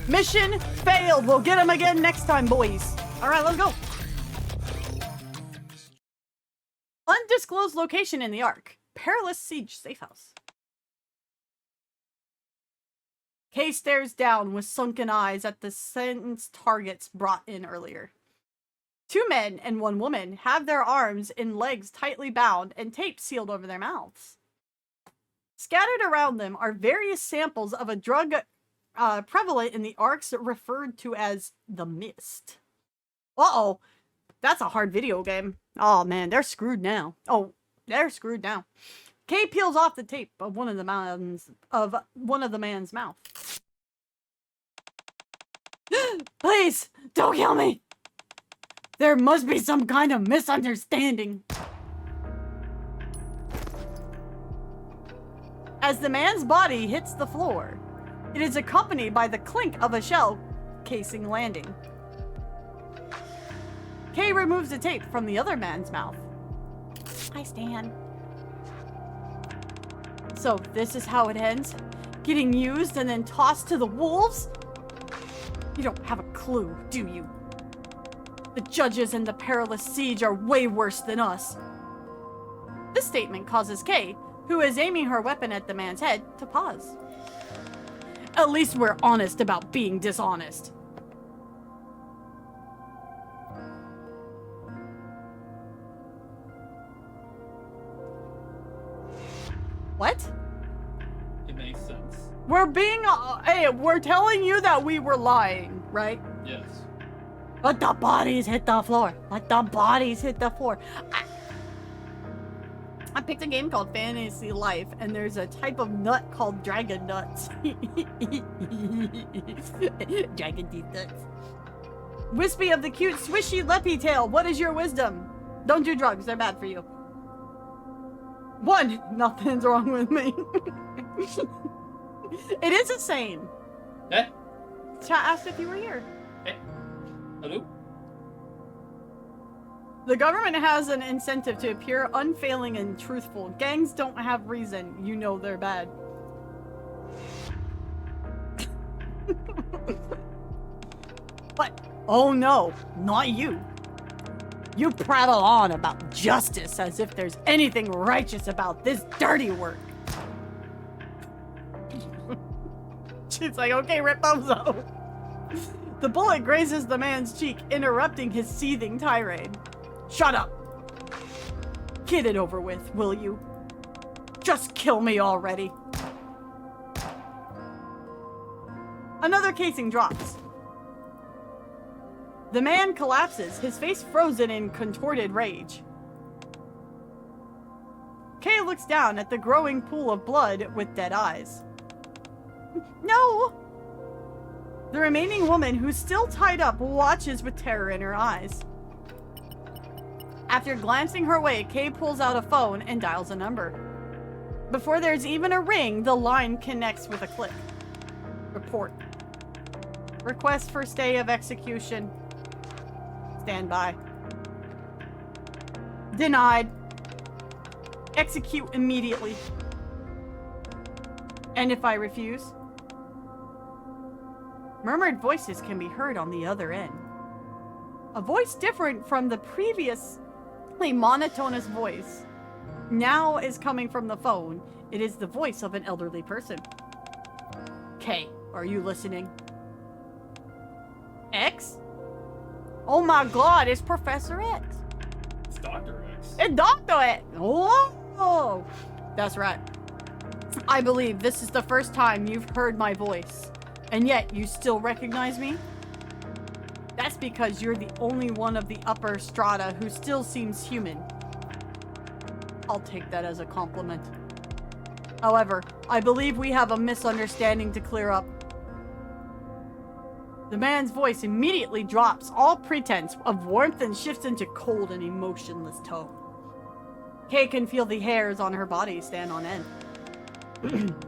Mission failed. We'll get him again next time, boys. All right, let's go. Undisclosed location in the Ark. Perilous siege safe house. Kay stares down with sunken eyes at the sentenced targets brought in earlier. 2 men and 1 woman have their arms and legs tightly bound and tape sealed over their mouths. Scattered around them are various samples of a drug prevalent in the Arks referred to as the Mist. Uh-oh. That's a hard video game. Oh man, they're screwed now. Oh, they're screwed now. Kay peels off the tape of one of the man's mouth. Please, don't kill me. There must be some kind of misunderstanding. As the man's body hits the floor, it is accompanied by the clink of a shell casing landing. Kay removes the tape from the other man's mouth. I stand. So this is how it ends? Getting used and then tossed to the wolves? You don't have a clue, do you? The judges and the perilous siege are way worse than us. This statement causes Kay, who is aiming her weapon at the man's head, to pause. At least we're honest about being dishonest. What? It makes sense. We're being, hey, we're telling you that we were lying, right? Yes. Let the bodies hit the floor. Let the bodies hit the floor. I picked a game called Fantasy Life, and there's a type of nut called dragon nuts. Dragon teeth nuts. Wispy of the cute swishy leppy tail, what is your wisdom? Don't do drugs, they're bad for you. 1, nothing's wrong with me. It is insane. Eh? Chat asked if you were here. Eh? Hello? The government has an incentive to appear unfailing and truthful. Gangs don't have reason. You know they're bad. What? Oh no, not you. You prattle on about justice as if there's anything righteous about this dirty work. She's like, okay, rip thumbs up. The bullet grazes the man's cheek, interrupting his seething tirade. Shut up. Get it over with, will you? Just kill me already. Another casing drops. The man collapses, his face frozen in contorted rage. Kay looks down at the growing pool of blood with dead eyes. No! The remaining woman, who's still tied up, watches with terror in her eyes. After glancing her way, Kay pulls out a phone and dials a number. Before there's even a ring, the line connects with a click. Report. Request for stay of execution. Stand by. Denied. Execute immediately. And if I refuse? Murmured voices can be heard on the other end. A voice different from the previously monotonous voice now is coming from the phone. It is the voice of an elderly person. Kay, are you listening? X? Oh my god, it's Professor X. It's Dr. X. It's Dr. X. Oh, that's right. I believe this is the first time you've heard my voice, and yet you still recognize me? That's because you're the only one of the upper strata who still seems human. I'll take that as a compliment. However, I believe we have a misunderstanding to clear up. The man's voice immediately drops all pretense of warmth and shifts into cold and emotionless tone. Kay can feel the hairs on her body stand on end.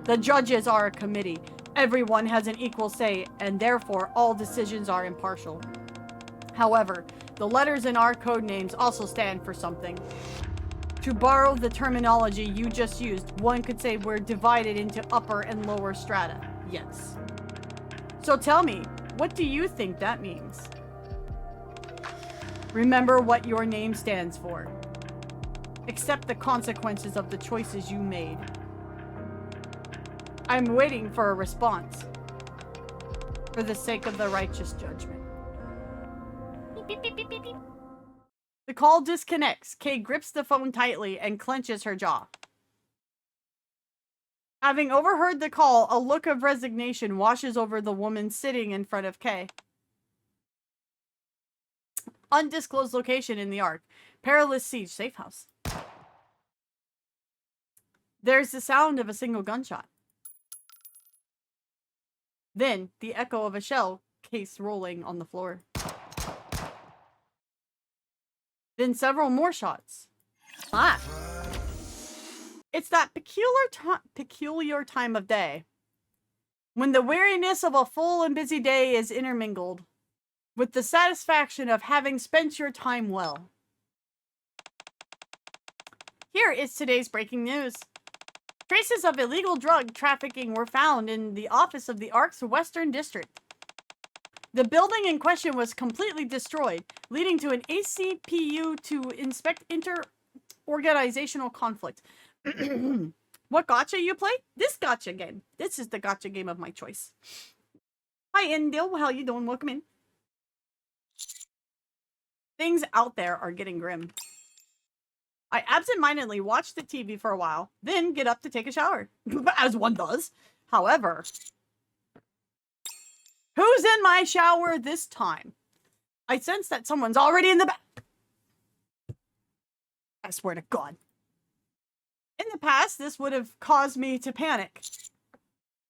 The judges are a committee. Everyone has an equal say, and therefore all decisions are impartial. However, the letters in our code names also stand for something. To borrow the terminology you just used, one could say we're divided into upper and lower strata. Yes. So tell me, what do you think that means? Remember what your name stands for. Accept the consequences of the choices you made. I'm waiting for a response. For the sake of the righteous judgment. Beep, beep, beep, beep, beep, beep. The call disconnects. Kay grips the phone tightly and clenches her jaw. Having overheard the call, a look of resignation washes over the woman sitting in front of Kay. Undisclosed location in the Ark. Perilous siege. Safe house. There's the sound of a single gunshot. Then, the echo of a shell case rolling on the floor. Then several more shots. Ah! It's that peculiar time of day when the weariness of a full and busy day is intermingled with the satisfaction of having spent your time well. Here is today's breaking news. Traces of illegal drug trafficking were found in the office of the Ark's Western District. The building in question was completely destroyed, leading to an ACPU to inspect inter-organizational conflict. What gotcha you play? This gotcha game. This is the gotcha game of my choice. Hi, Endil. How you doing? Welcome in. Things out there are getting grim. I absentmindedly watch the TV for a while, then get up to take a shower. As one does. However, who's in my shower this time? I sense that someone's already in the bath. I swear to God. In the past, this would have caused me to panic.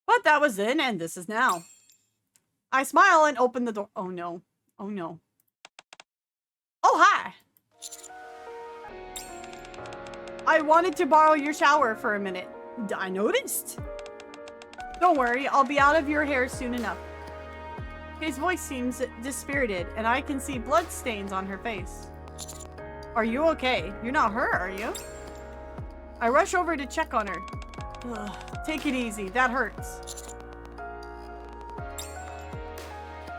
But that was then, and this is now. I smile and open the door. Oh no. Oh no. Oh, hi! I wanted to borrow your shower for a minute. I noticed. Don't worry, I'll be out of your hair soon enough. His voice seems dispirited, and I can see blood stains on her face. Are you okay? You're not hurt, are you? I rush over to check on her. Ugh, take it easy, that hurts.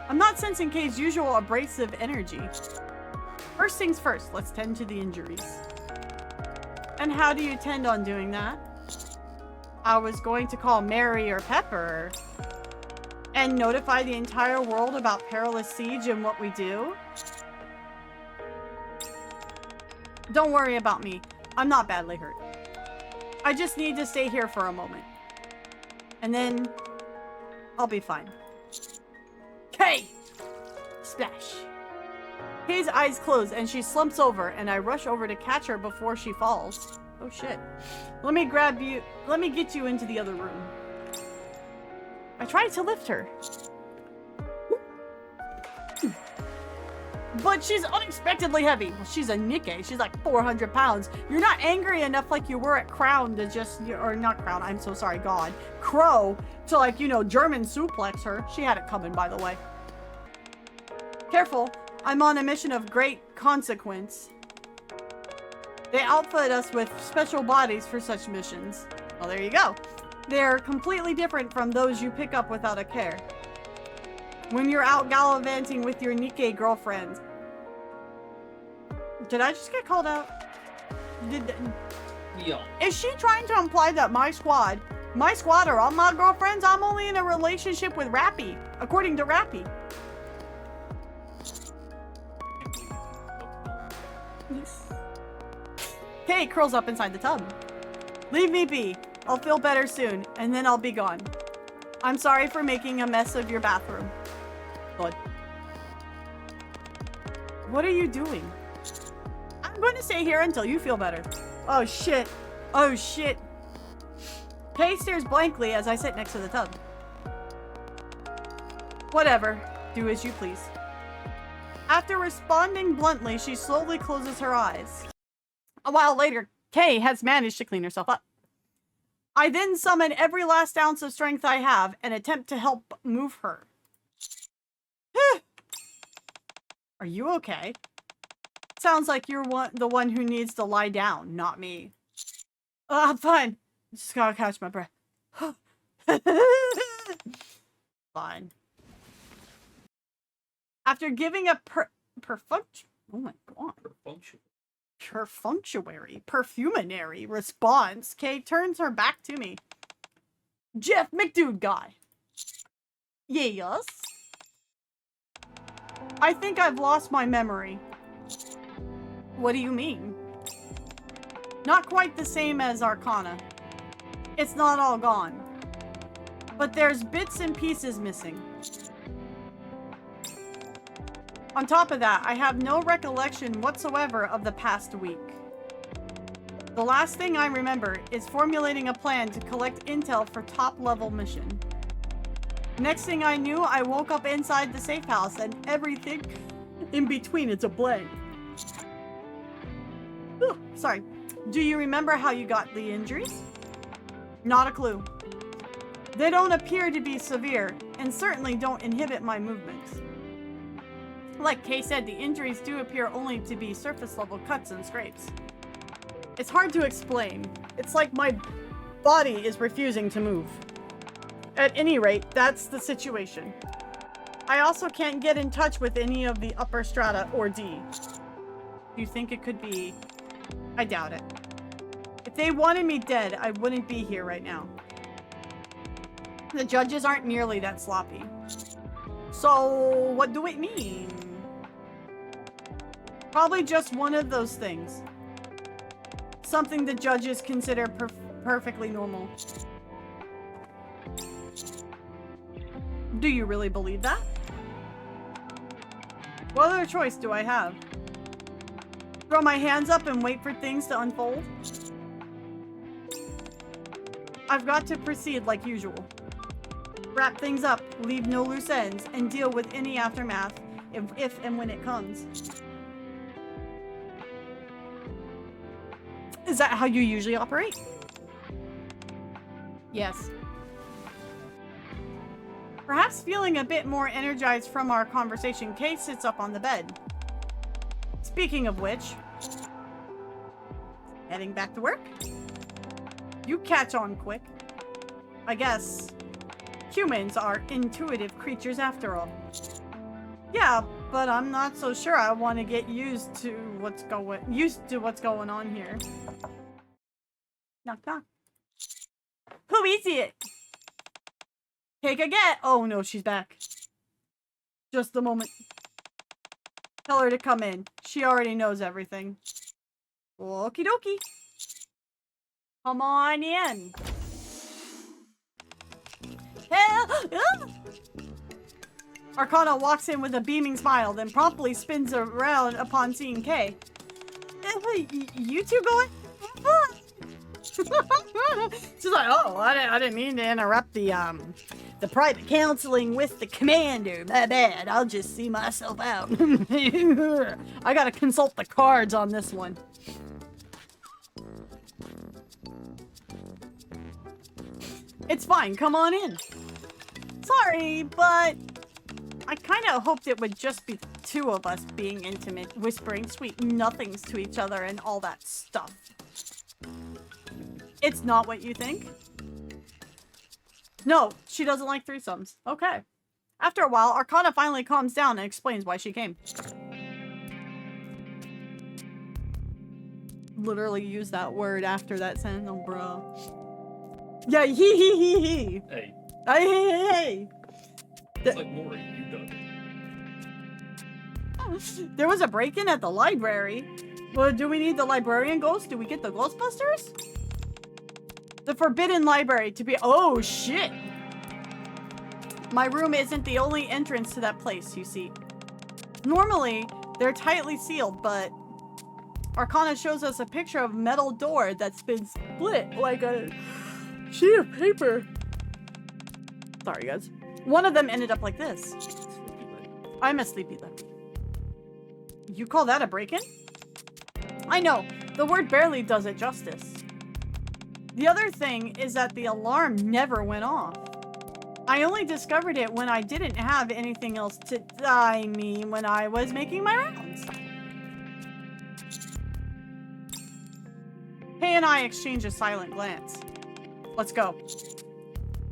I'm not sensing Kay's usual abrasive energy. First things first, let's tend to the injuries. And how do you tend on doing that? I was going to call Mary or Pepper and notify the entire world about Perilous Siege and what we do. Don't worry about me. I'm not badly hurt. I just need to stay here for a moment. And then I'll be fine. Kay! Splash. Kay's eyes close and she slumps over, and I rush over to catch her before she falls. Oh shit. Let me get you into the other room. I tried to lift her. But she's unexpectedly heavy. Well, she's a NIKKE. She's like 400 pounds. You're not angry enough like you were at Crown to just, or not Crown, I'm so sorry, God. Crow to like, you know, German suplex her. She had it coming, by the way. Careful. I'm on a mission of great consequence. They outfit us with special bodies for such missions. Well, there you go. They're completely different from those you pick up without a care. When you're out gallivanting with your NIKKE girlfriend. Did I just get called out? Yeah. Is she trying to imply that my squad are all my girlfriends? I'm only in a relationship with Rappy, according to Rappy. Kay curls up inside the tub. Leave me be. I'll feel better soon, and then I'll be gone. I'm sorry for making a mess of your bathroom. God. What are you doing? I'm going to stay here until you feel better. Oh shit. Oh shit. Kay stares blankly as I sit next to the tub. Whatever. Do as you please. After responding bluntly, she slowly closes her eyes. A while later, Kay has managed to clean herself up. I then summon every last ounce of strength I have and attempt to help move her. Are you okay? Sounds like you're the one who needs to lie down, not me. I'm fine. Just gotta catch my breath. Fine. After giving a oh my god. Function. Perfuminary response, Kay turns her back to me. Jeff McDude guy. Yes. I think I've lost my memory. What do you mean? Not quite the same as Arcana. It's not all gone. But there's bits and pieces missing. On top of that, I have no recollection whatsoever of the past week. The last thing I remember is formulating a plan to collect intel for top-level mission. Next thing I knew, I woke up inside the safe house and everything in between is a blank. Ooh, sorry. Do you remember how you got the injuries? Not a clue. They don't appear to be severe and certainly don't inhibit my movements. Like Kay said, the injuries do appear only to be surface-level cuts and scrapes. It's hard to explain. It's like my body is refusing to move. At any rate, that's the situation. I also can't get in touch with any of the upper strata or D. Do you think it could be? I doubt it. If they wanted me dead, I wouldn't be here right now. The judges aren't nearly that sloppy. So, what do it mean? Probably just one of those things. Something the judges consider perfectly normal. Do you really believe that? What other choice do I have? Throw my hands up and wait for things to unfold? I've got to proceed like usual. Wrap things up, leave no loose ends, and deal with any aftermath if and when it comes. Is that how you usually operate? Yes. Perhaps feeling a bit more energized from our conversation, Kay sits up on the bed. Speaking of which, heading back to work? You catch on quick. I guess humans are intuitive creatures after all. Yeah, but I'm not so sure I want to get used to what's going on here. Knock knock. Who is it? Take a get. Oh no, she's back. Just a moment. Tell her to come in. She already knows everything. Okie dokie. Come on in. Arcana walks in with a beaming smile, then promptly spins around upon seeing Kay. You two going? She's like, oh, I didn't mean to interrupt the private counseling with the commander. My bad. I'll just see myself out. I gotta consult the cards on this one. It's fine. Come on in. Sorry, but I kind of hoped it would just be the two of us being intimate, whispering sweet nothings to each other and all that stuff. It's not what you think? No, she doesn't like threesomes. Okay. After a while, Arcana finally calms down and explains why she came. Literally use that word after that sentence, oh, bro. Yeah, he. Hey. Hey. It's like Moran, you done it. There was a break-in at the library. Well, do we need the librarian ghost? Do we get the Ghostbusters? The forbidden library to be— oh, shit! My room isn't the only entrance to that place, you see. Normally, they're tightly sealed, but Arcana shows us a picture of a metal door that's been split like a sheet of paper. Sorry, guys. One of them ended up like this. I'm a sleepy lip. You call that a break-in? I know, the word barely does it justice. The other thing is that the alarm never went off. I only discovered it when I didn't have anything else to— I mean, when I was making my rounds. Kay and I exchange a silent glance. Let's go.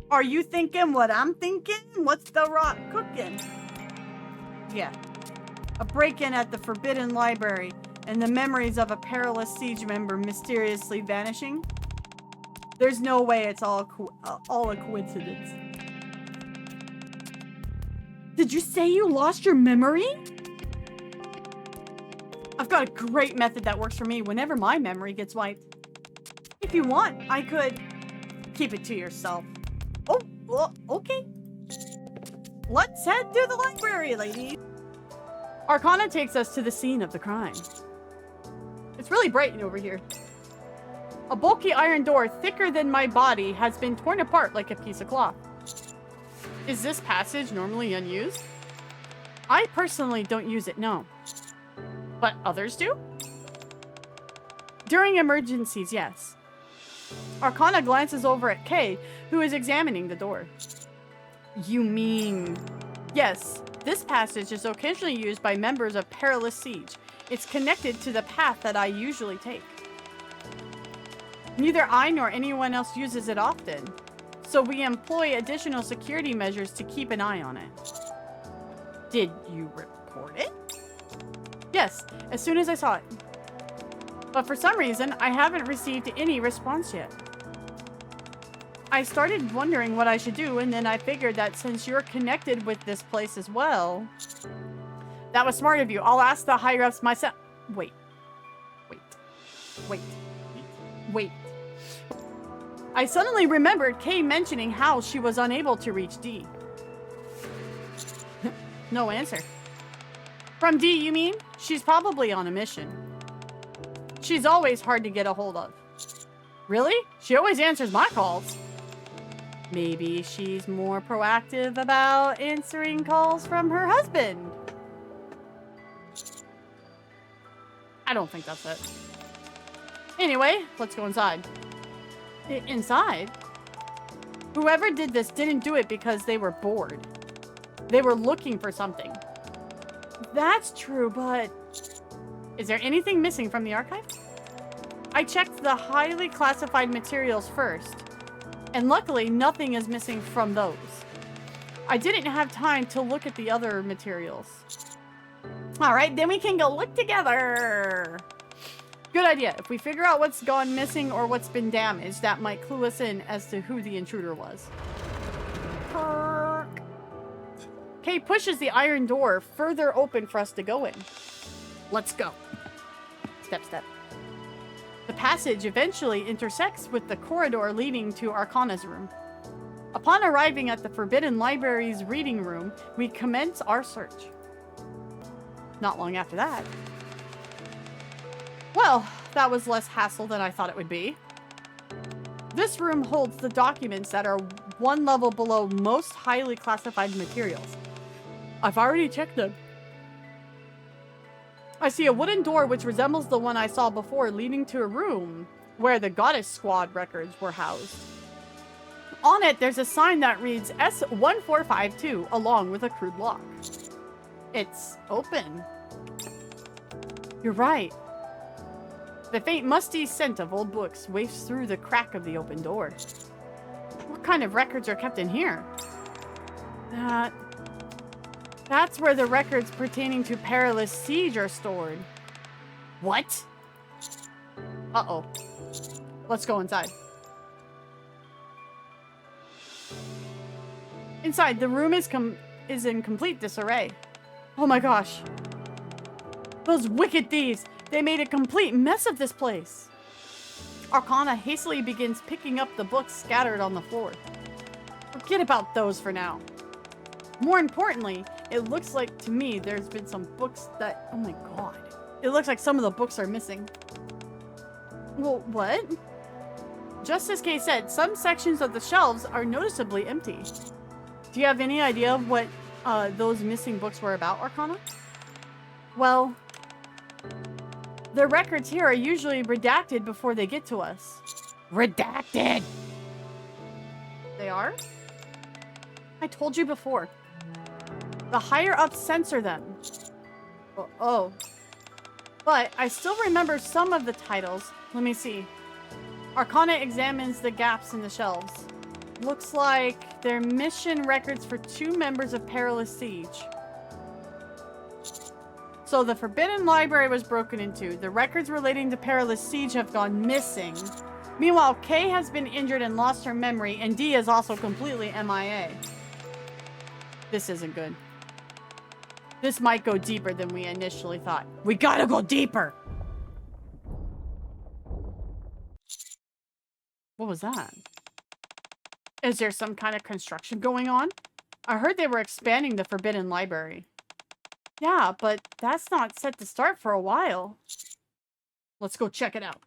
Are you thinking what I'm thinking? What's the rock cooking? Yeah. A break-in at the Forbidden Library and the memories of a perilous siege member mysteriously vanishing. There's no way it's all a coincidence. Did you say you lost your memory? I've got a great method that works for me whenever my memory gets wiped. If you want, I could keep it to yourself. Oh, well, okay. Let's head to the library, ladies. Arcana takes us to the scene of the crime. It's really bright over here. A bulky iron door thicker than my body has been torn apart like a piece of cloth. Is this passage normally unused? I personally don't use it, no. But others do? During emergencies, yes. Arcana glances over at Kay, who is examining the door. You mean... Yes, this passage is occasionally used by members of Perilous Siege. It's connected to the path that I usually take. Neither I nor anyone else uses it often, so we employ additional security measures to keep an eye on it. Did you report it? Yes, as soon as I saw it. But for some reason, I haven't received any response yet. I started wondering what I should do, and then I figured that since you're connected with this place as well... That was smart of you. I'll ask the higher-ups myself. Wait. I suddenly remembered Kay mentioning how she was unable to reach D. No answer. From D, you mean? She's probably on a mission. She's always hard to get a hold of. Really? She always answers my calls. Maybe she's more proactive about answering calls from her husband. I don't think that's it. Anyway, let's go inside. Inside? Whoever did this didn't do it because they were bored. They were looking for something. That's true, but... Is there anything missing from the archive? I checked the highly classified materials first, and luckily nothing is missing from those. I didn't have time to look at the other materials. Alright, then we can go look together! Good idea. If we figure out what's gone missing or what's been damaged, that might clue us in as to who the intruder was. Perk. Kay pushes the iron door further open for us to go in. Let's go. Step, step. The passage eventually intersects with the corridor leading to Arcana's room. Upon arriving at the Forbidden Library's reading room, we commence our search. Not long after that. Well, that was less hassle than I thought it would be. This room holds the documents that are one level below most highly classified materials. I've already checked them. I see a wooden door which resembles the one I saw before leading to a room where the Goddess Squad records were housed. On it, there's a sign that reads S1452 along with a crude lock. It's open. You're right. The faint musty scent of old books wafts through the crack of the open door. What kind of records are kept in here? That's where the records pertaining to Perilous Siege are stored. What? Uh-oh. Let's go inside. Inside, the room is in complete disarray. Oh my gosh. Those wicked thieves! They made a complete mess of this place. Arcana hastily begins picking up the books scattered on the floor. Forget about those for now. More importantly, it looks like to me there's been some books that... Oh my god. It looks like some of the books are missing. Well, what? Just as Kay said, some sections of the shelves are noticeably empty. Do you have any idea of what those missing books were about, Arcana? Well... The records here are usually redacted before they get to us. Redacted! They are? I told you before. The higher-ups censor them. Oh. But I still remember some of the titles. Let me see. Arcana examines the gaps in the shelves. Looks like they're mission records for 2 members of Perilous Siege. So the Forbidden Library was broken into. The records relating to Perilous Siege have gone missing. Meanwhile, Kay has been injured and lost her memory, and Dee is also completely MIA. This isn't good. This might go deeper than we initially thought. We gotta go deeper! What was that? Is there some kind of construction going on? I heard they were expanding the Forbidden Library. Yeah, but that's not set to start for a while. Let's go check it out.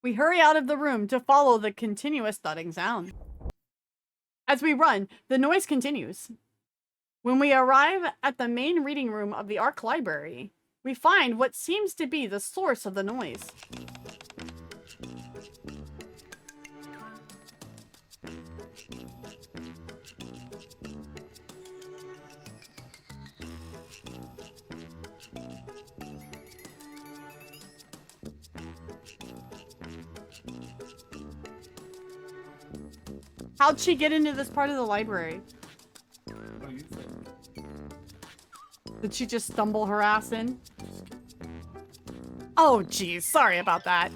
We hurry out of the room to follow the continuous thudding sound. As we run, the noise continues. When we arrive at the main reading room of the Ark Library, we find what seems to be the source of the noise. How'd she get into this part of the library? What do you think? Did she just stumble her ass in? Oh, geez. Sorry about that.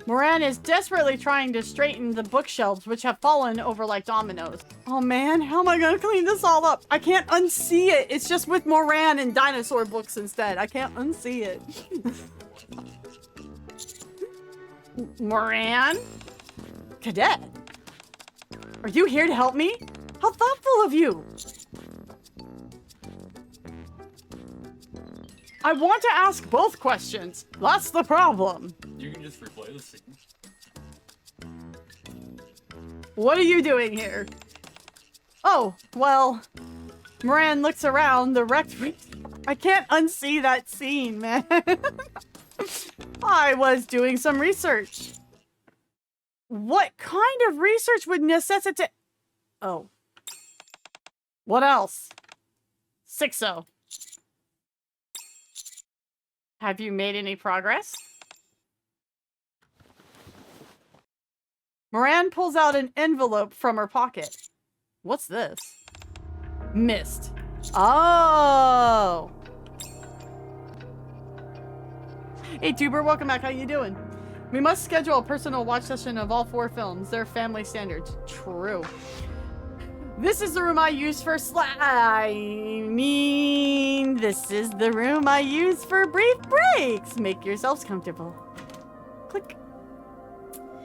Moran is desperately trying to straighten the bookshelves, which have fallen over like dominoes. Oh, man. How am I going to clean this all up? I can't unsee it. It's just with Moran and dinosaur books instead. I can't unsee it. Moran? Cadet? Are you here to help me? How thoughtful of you! I want to ask both questions. That's the problem. You can just replay the scene. What are you doing here? Oh, well, Moran looks around the wrecked... I can't unsee that scene, man. I was doing some research. What kind of research would necessitate... Oh. What else? 6-0. Have you made any progress? Moran pulls out an envelope from her pocket. What's this? Mist. Oh! Hey, Tuber, welcome back. How you doing? We must schedule a personal watch session of all 4 films. They're family standards. True. This is the room I use for this is the room I use for brief breaks. Make yourselves comfortable. Click.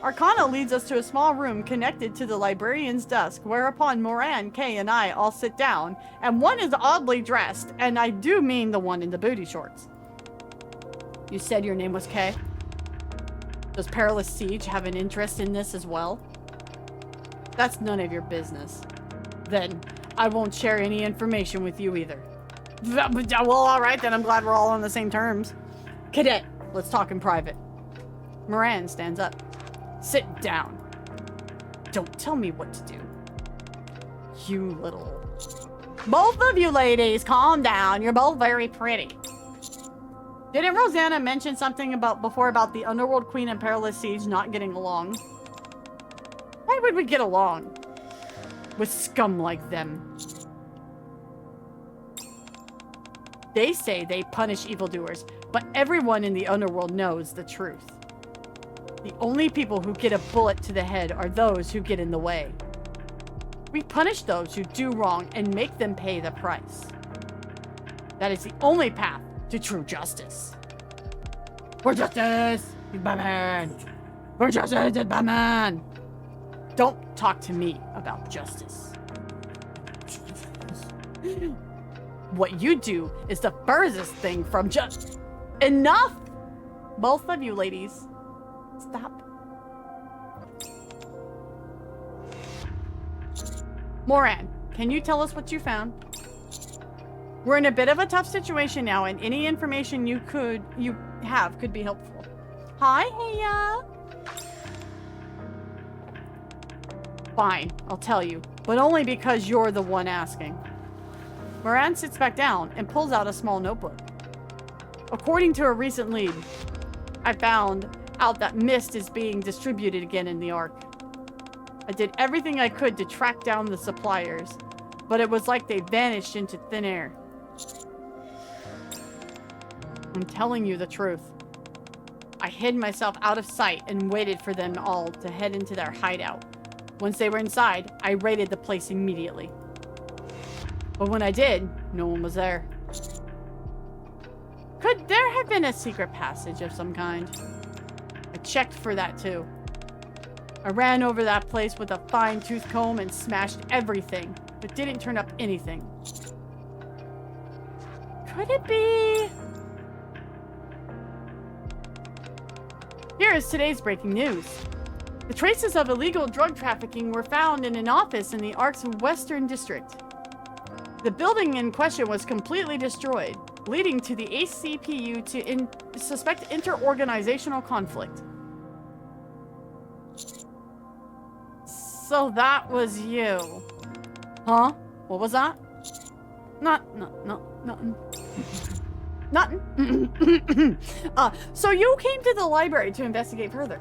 Arcana leads us to a small room connected to the librarian's desk, whereupon Moran, Kay, and I all sit down, and one is oddly dressed, and I do mean the one in the booty shorts. You said your name was Kay? Does Perilous Siege have an interest in this as well? That's none of your business. Then, I won't share any information with you either. Well, alright then, I'm glad we're all on the same terms. Cadet, let's talk in private. Moran stands up. Sit down. Don't tell me what to do. You little... Both of you ladies, calm down. You're both very pretty. Didn't Rosanna mention something before about the Underworld Queen and Perilous Siege not getting along? Why would we get along with scum like them? They say they punish evildoers, but everyone in the Underworld knows the truth. The only people who get a bullet to the head are those who get in the way. We punish those who do wrong and make them pay the price. That is the only path to true justice. For justice, Batman! For justice, Batman! Don't talk to me about justice. What you do is the furthest thing from just... Enough! Both of you ladies. Stop. Moran, can you tell us what you found? We're in a bit of a tough situation now, and any information you have could be helpful. Hi, Heya! Fine, I'll tell you, but only because you're the one asking. Moran sits back down and pulls out a small notebook. According to a recent lead, I found out that mist is being distributed again in the Ark. I did everything I could to track down the suppliers, but it was like they vanished into thin air. I'm telling you the truth. I hid myself out of sight and waited for them all to head into their hideout. Once they were inside, I raided the place immediately. But when I did, no one was there. Could there have been a secret passage of some kind? I checked for that too. I ran over that place with a fine-tooth comb and smashed everything, but didn't turn up anything. Could it be? Here is today's breaking news. The traces of illegal drug trafficking were found in an office in the Ark's Western District. The building in question was completely destroyed, leading to the ACPU to suspect inter-organizational conflict. So that was you. Huh? What was that? Nothing. Nothing. So you came to the library to investigate further?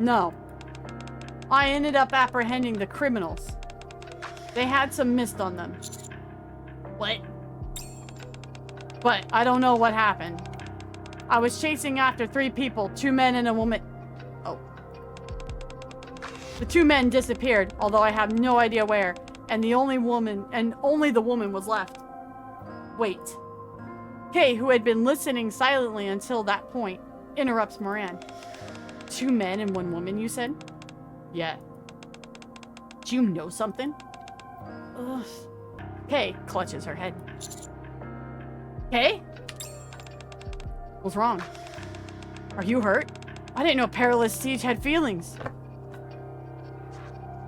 No. I ended up apprehending the criminals. They had some mist on them. What? But I don't know what happened. I was chasing after 3 people, 2 men and a woman. Oh. The 2 men disappeared, although I have no idea where, and only the woman was left. Wait. Kay, who had been listening silently until that point, interrupts Moran. 2 men and 1 woman, you said? Yeah. Do you know something? Ugh. Kay clutches her head. Kay? What's wrong? Are you hurt? I didn't know Perilous Siege had feelings.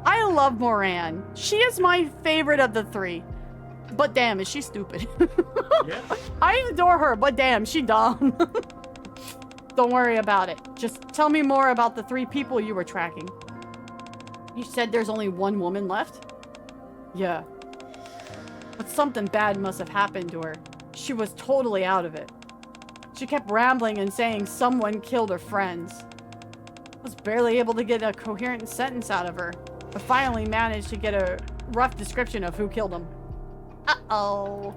I love Moran. She is my favorite of the 3. But damn, is she stupid. Yeah. I adore her, but damn, she dumb. Don't worry about it. Just tell me more about the 3 people you were tracking. You said there's only 1 woman left? Yeah. But something bad must have happened to her. She was totally out of it. She kept rambling and saying someone killed her friends. I was barely able to get a coherent sentence out of her, but finally managed to get a rough description of who killed them. Uh-oh.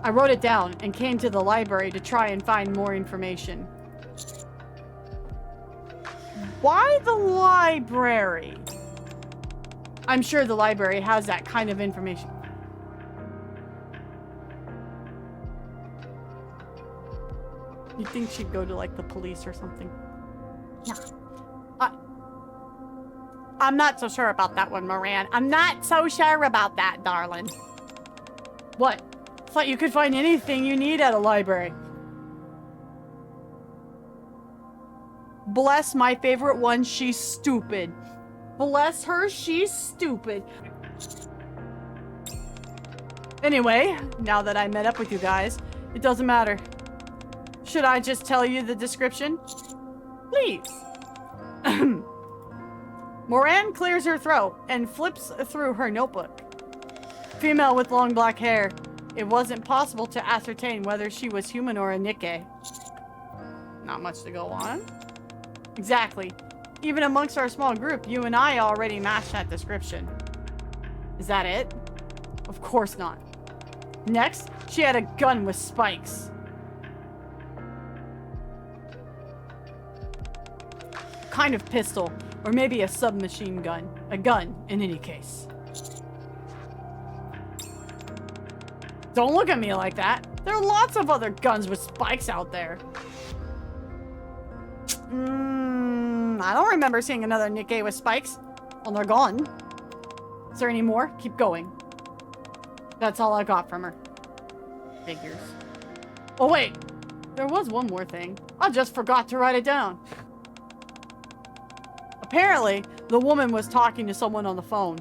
I wrote it down and came to the library to try and find more information. Why the library? I'm sure the library has that kind of information. You'd think she'd go to, like, the police or something. Nah. I'm not so sure about that one, Moran. I'm not so sure about that, darling. What? Thought you could find anything you need at a library. Bless my favorite one, she's stupid. Bless her, she's stupid. Anyway, now that I met up with you guys, it doesn't matter. Should I just tell you the description? Please. Moran clears her throat and flips through her notebook. Female with long black hair. It wasn't possible to ascertain whether she was human or a NIKKE. Not much to go on. Exactly. Even amongst our small group, you and I already matched that description. Is that it? Of course not. Next, she had a gun with spikes. Kind of pistol, or maybe a submachine gun. A gun, in any case. Don't look at me like that. There are lots of other guns with spikes out there. I don't remember seeing another NIKKE with spikes. Well, they're gone. Is there any more? Keep going. That's all I got from her. Figures. Oh, wait. There was one more thing. I just forgot to write it down. Apparently, the woman was talking to someone on the phone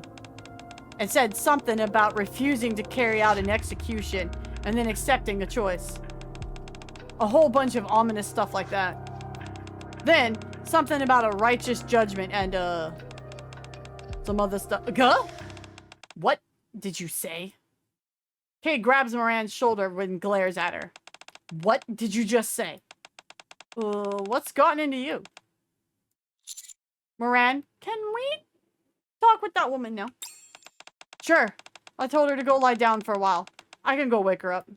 and said something about refusing to carry out an execution and then accepting a choice. A whole bunch of ominous stuff like that. Then, something about a righteous judgment and, some other stuff. What did you say? Kay grabs Moran's shoulder and glares at her. What did you just say? What's gotten into you? Moran, can we talk with that woman now? Sure. I told her to go lie down for a while. I can go wake her up.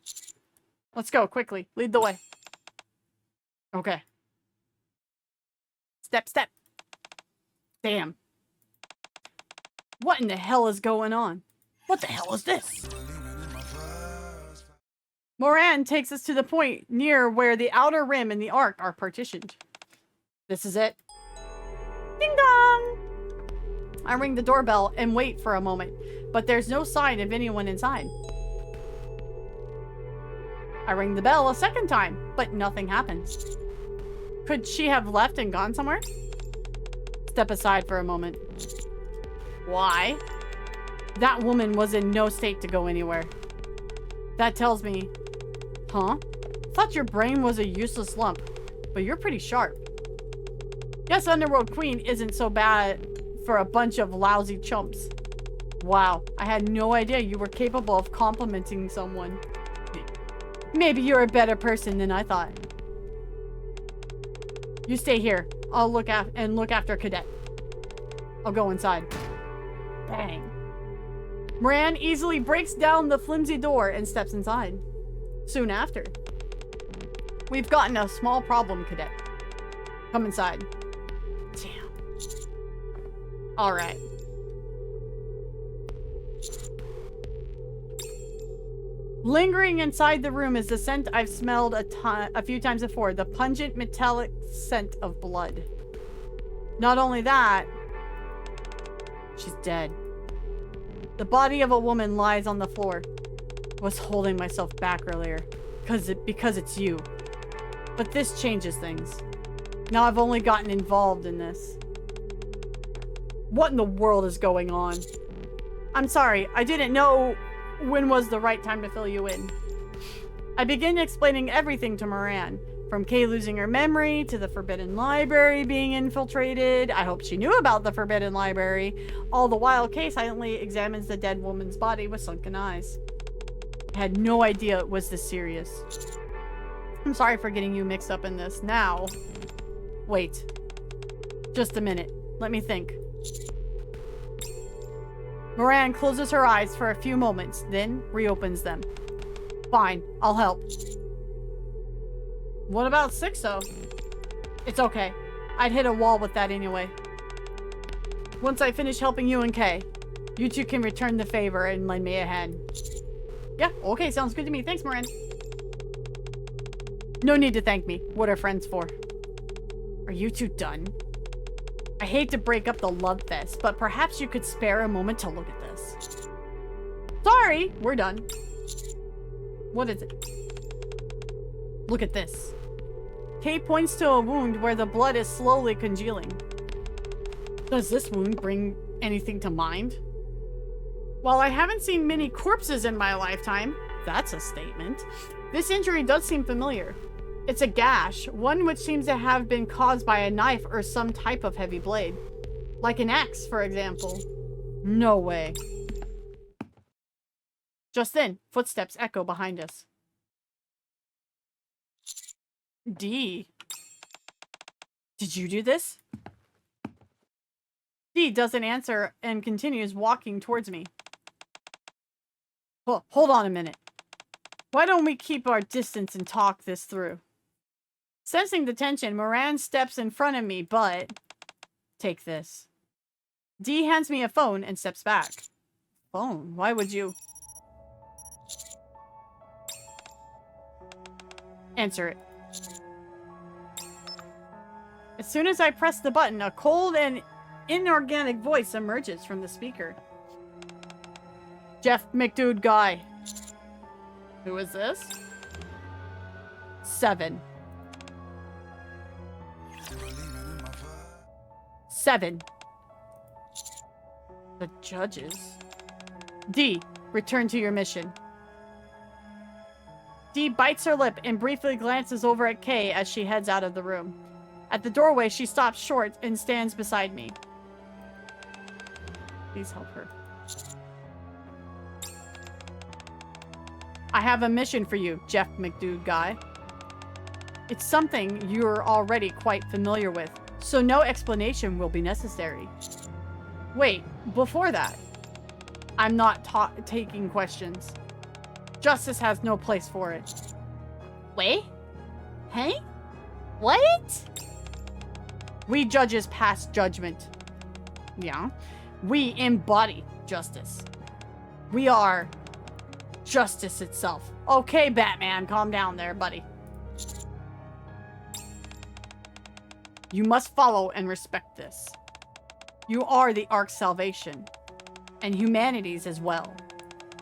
Let's go, quickly. Lead the way. Okay. Step, step. Damn. What in the hell is going on? What the hell is this? Moran takes us to the point near where the outer rim and the arc are partitioned. This is it. Ding dong! I ring the doorbell and wait for a moment, but there's no sign of anyone inside. I ring the bell a second time, but nothing happens. Could she have left and gone somewhere? Step aside for a moment. Why? That woman was in no state to go anywhere. That tells me, huh? Thought your brain was a useless lump, but you're pretty sharp. Guess Underworld Queen isn't so bad for a bunch of lousy chumps. Wow, I had no idea you were capable of complimenting someone. Maybe you're a better person than I thought. You stay here. I'll look after Cadet. I'll go inside. Bang. Moran easily breaks down the flimsy door and steps inside. Soon after. We've gotten a small problem, Cadet. Come inside. Damn. Alright. Lingering inside the room is the scent I've smelled a few times before. The pungent metallic scent of blood. Not only that, she's dead. The body of a woman lies on the floor. Was holding myself back earlier. Because it's you. But this changes things. Now I've only gotten involved in this. What in the world is going on? I'm sorry, I didn't know when was the right time to fill you in. I begin explaining everything to Moran. From Kay losing her memory, to the Forbidden Library being infiltrated. I hope she knew about the Forbidden Library. All the while, Kay silently examines the dead woman's body with sunken eyes. I had no idea it was this serious. I'm sorry for getting you mixed up in this. Now, wait. Just a minute. Let me think. Moran closes her eyes for a few moments, then reopens them. Fine, I'll help. What about Sixo? It's okay. I'd hit a wall with that anyway. Once I finish helping you and Kay, you two can return the favor and lend me a hand. Yeah, okay, sounds good to me. Thanks, Moran. No need to thank me. What are friends for? Are you two done? I hate to break up the love fest, but perhaps you could spare a moment to look at this. Sorry, we're done. What is it? Look at this. Kay points to a wound where the blood is slowly congealing. Does this wound bring anything to mind? While I haven't seen many corpses in my lifetime, that's a statement, this injury does seem familiar. It's a gash, one which seems to have been caused by a knife or some type of heavy blade. Like an axe, for example. No way. Just then, footsteps echo behind us. D. Did you do this? D doesn't answer and continues walking towards me. Hold on a minute. Why don't we keep our distance and talk this through? Sensing the tension, Moran steps in front of me, but... Take this. D hands me a phone and steps back. Phone? Why would you... Answer it. As soon as I press the button, a cold and inorganic voice emerges from the speaker. Jeff McDude guy. Who is this? 7. 7. The judges. D, return to your mission. D bites her lip and briefly glances over at Kay as she heads out of the room. At the doorway, she stops short and stands beside me. Please help her. I have a mission for you, Jeff McDude guy. It's something you're already quite familiar with, so no explanation will be necessary. Wait, before that, I'm not taking questions. Justice has no place for it. Wait? Hey? What? We judges pass judgment. Yeah. We embody justice. We are justice itself. Okay, Batman, calm down there, buddy. You must follow and respect this. You are the Ark's salvation, and humanity's as well.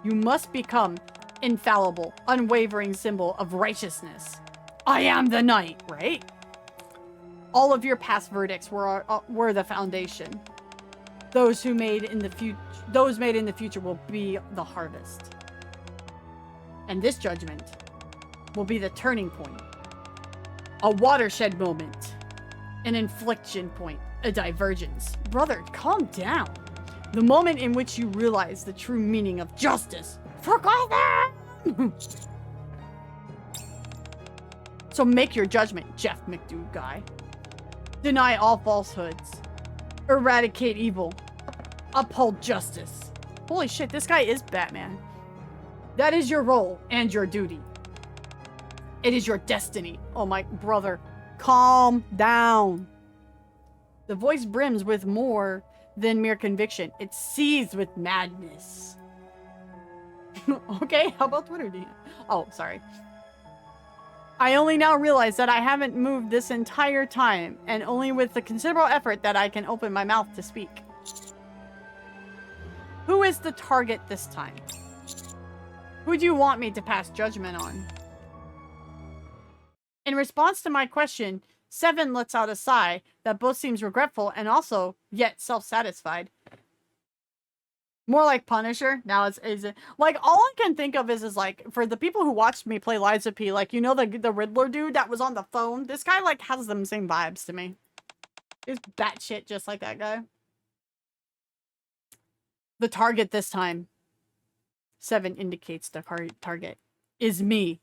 You must become infallible, unwavering symbol of righteousness. I am the knight, right? All of your past verdicts were the foundation. Those made in the future will be the harvest. And this judgment will be the turning point. A watershed moment. An inflection point. A divergence. Brother, calm down. The moment in which you realize the true meaning of justice. Forget them! So make your judgment, Jeff McDood guy. Deny all falsehoods. Eradicate evil. Uphold justice. Holy shit, this guy is Batman. That is your role and your duty. It is your destiny. Oh my brother. Calm down. The voice brims with more than mere conviction. It seethes with madness. Okay, how about Twitter, Dina? Oh, sorry. I only now realize that I haven't moved this entire time, and only with the considerable effort that I can open my mouth to speak. Who is the target this time? Who do you want me to pass judgment on? In response to my question, Seven lets out a sigh that both seems regretful and also yet self-satisfied. More like Punisher. Now it's like all I can think of is like for the people who watched me play Liza P, like you know the Riddler dude that was on the phone. This guy like has them same vibes to me. He's batshit just like that guy. The target this time. Seven indicates the target is me.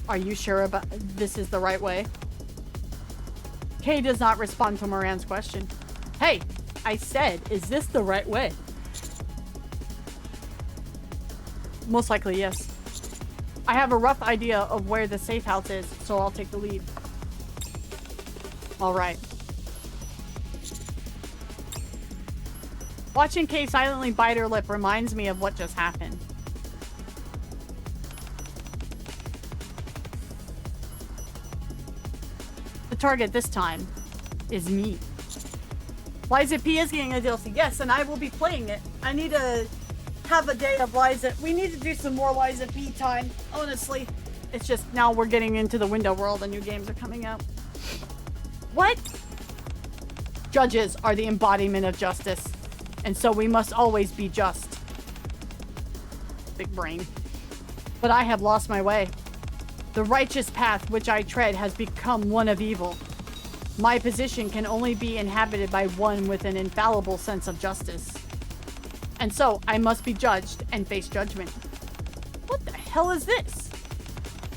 Are you sure about this is the right way? Kay does not respond to Moran's question. Hey, I said, is this the right way? Most likely, yes. I have a rough idea of where the safe house is, so I'll take the lead. All right. Watching Kay silently bite her lip reminds me of what just happened. The target this time is me. Liza P is getting a DLC. Yes, and I will be playing it. I need to have a day of Liza. We need to do some more Liza P time, honestly. It's just now we're getting into the window world and new games are coming out. What? Judges are the embodiment of justice, and so we must always be just. Big brain. But I have lost my way. The righteous path which I tread has become one of evil. My position can only be inhabited by one with an infallible sense of justice. And so I must be judged and face judgment. What the hell is this?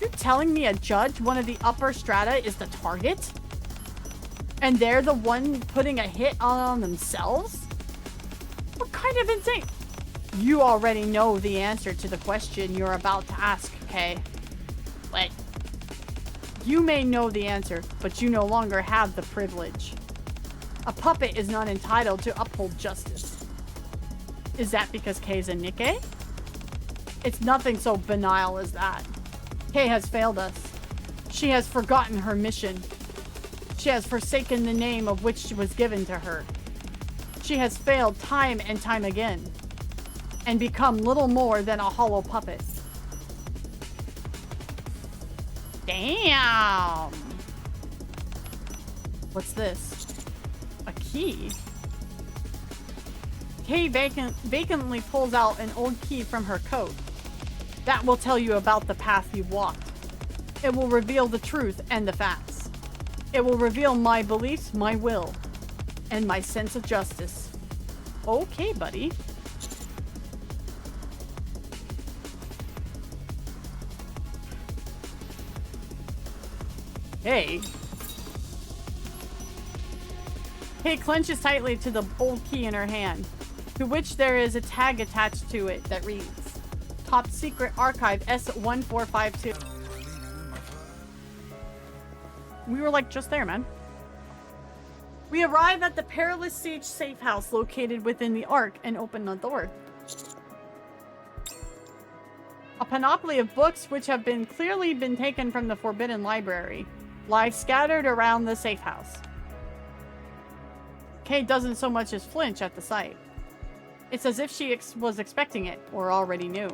You're telling me a judge, one of the upper strata, is the target? And they're the one putting a hit on themselves? What kind of insane? You already know the answer to the question you're about to ask, Kay. What? You may know the answer, but you no longer have the privilege. A puppet is not entitled to uphold justice. Is that because Kay's a NIKKE? It's nothing so banal as that. Kay has failed us. She has forgotten her mission. She has forsaken the name of which was given to her. She has failed time and time again, and become little more than a hollow puppet. Damn! What's this? A key? Kay vacantly pulls out an old key from her coat. That will tell you about the path you've walked. It will reveal the truth and the facts. It will reveal my beliefs, my will, and my sense of justice. Okay, buddy. Hey. Kay clenches tightly to the old key in her hand. to which there is a tag attached to it that reads, Top Secret Archive S1452. We were like just there, man. We arrive at the Perilous Siege safe house located within the Ark and open the door. A panoply of books which have clearly been taken from the Forbidden Library lie scattered around the safe house. Kate doesn't so much as flinch at the sight. It's as if she was expecting it, or already knew.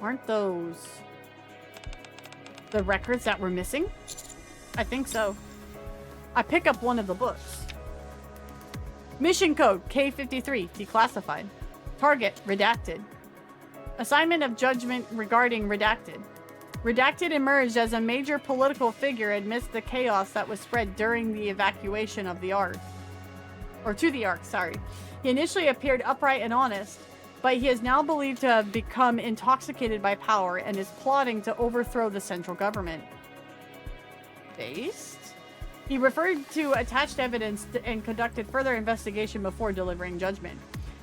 Aren't those the records that were missing? I think so. I pick up one of the books. Mission code K53, declassified. Target, redacted. Assignment of judgment regarding redacted. Redacted emerged as a major political figure amidst the chaos that was spread during the evacuation of the Ark. Or to the Ark, sorry. He initially appeared upright and honest, but he is now believed to have become intoxicated by power and is plotting to overthrow the central government. Based? He referred to attached evidence and conducted further investigation before delivering judgment.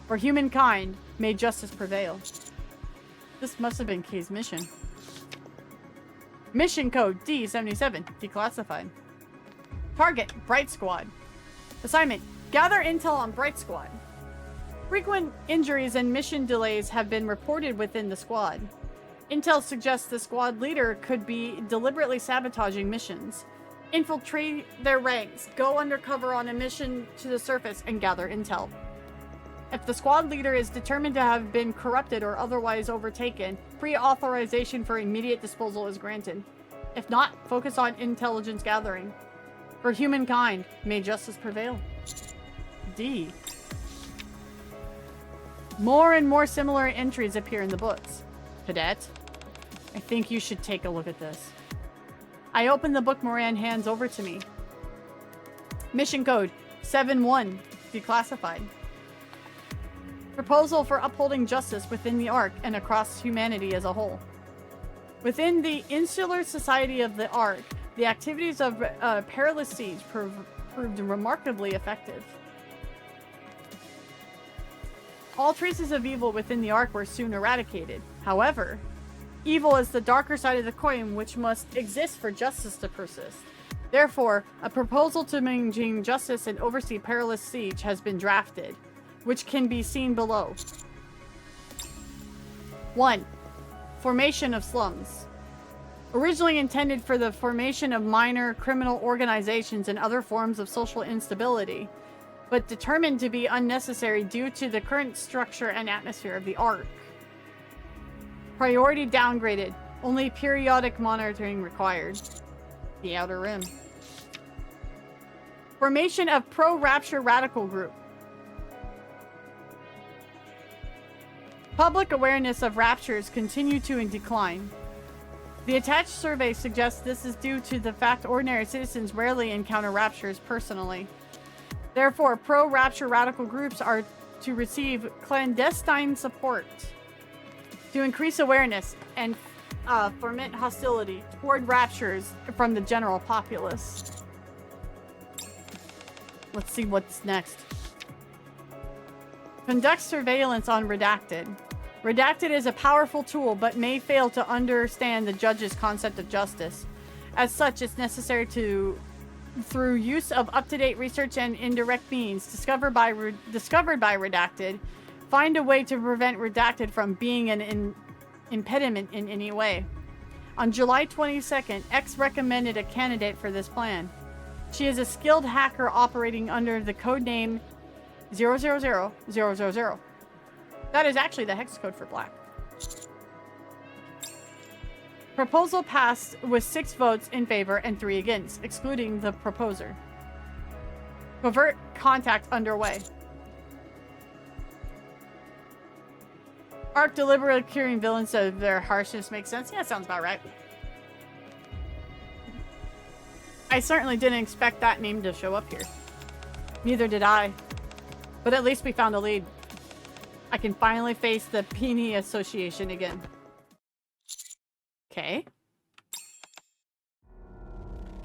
For humankind, may justice prevail. This must have been Kay's mission. Mission code D77, declassified. Target, Bright Squad. Assignment, gather intel on Bright Squad. Frequent injuries and mission delays have been reported within the squad. Intel suggests the squad leader could be deliberately sabotaging missions. Infiltrate their ranks, go undercover on a mission to the surface, and gather intel. If the squad leader is determined to have been corrupted or otherwise overtaken, pre-authorization for immediate disposal is granted. If not, focus on intelligence gathering. For humankind, may justice prevail. D. More and more similar entries appear in the books. Cadet, I think you should take a look at this. I open the book Moran hands over to me. Mission code 71, declassified. Proposal for upholding justice within the Ark and across humanity as a whole. Within the Insular Society of the Ark, the activities of Perilous Siege proved remarkably effective. All traces of evil within the Ark were soon eradicated. However, evil is the darker side of the coin which must exist for justice to persist. Therefore, a proposal to maintain justice and oversee Perilous Siege has been drafted, which can be seen below. 1. Formation of slums. Originally intended for the formation of minor criminal organizations and other forms of social instability, but determined to be unnecessary due to the current structure and atmosphere of the Ark. Priority downgraded. Only periodic monitoring required. The Outer Rim. Formation of pro-Rapture radical group. Public awareness of raptures continue to decline. The attached survey suggests this is due to the fact ordinary citizens rarely encounter raptures personally. Therefore, pro-rapture radical groups are to receive clandestine support to increase awareness and foment hostility toward raptures from the general populace. Let's see what's next. Conduct surveillance on Redacted. Redacted is a powerful tool, but may fail to understand the judge's concept of justice. As such, it's necessary to, through use of up-to-date research and indirect means discovered by Redacted, find a way to prevent Redacted from being an impediment in any way. On July 22nd, X recommended a candidate for this plan. She is a skilled hacker operating under the codename 000000. That is actually the hex code for black. Proposal passed with 6 votes in favor and 3 against, excluding the proposer. Covert contact underway. Ark deliberately curing villains of their harshness makes sense. Yeah, sounds about right. I certainly didn't expect that name to show up here. Neither did I. But at least we found a lead. I can finally face the Peony Association again. Okay.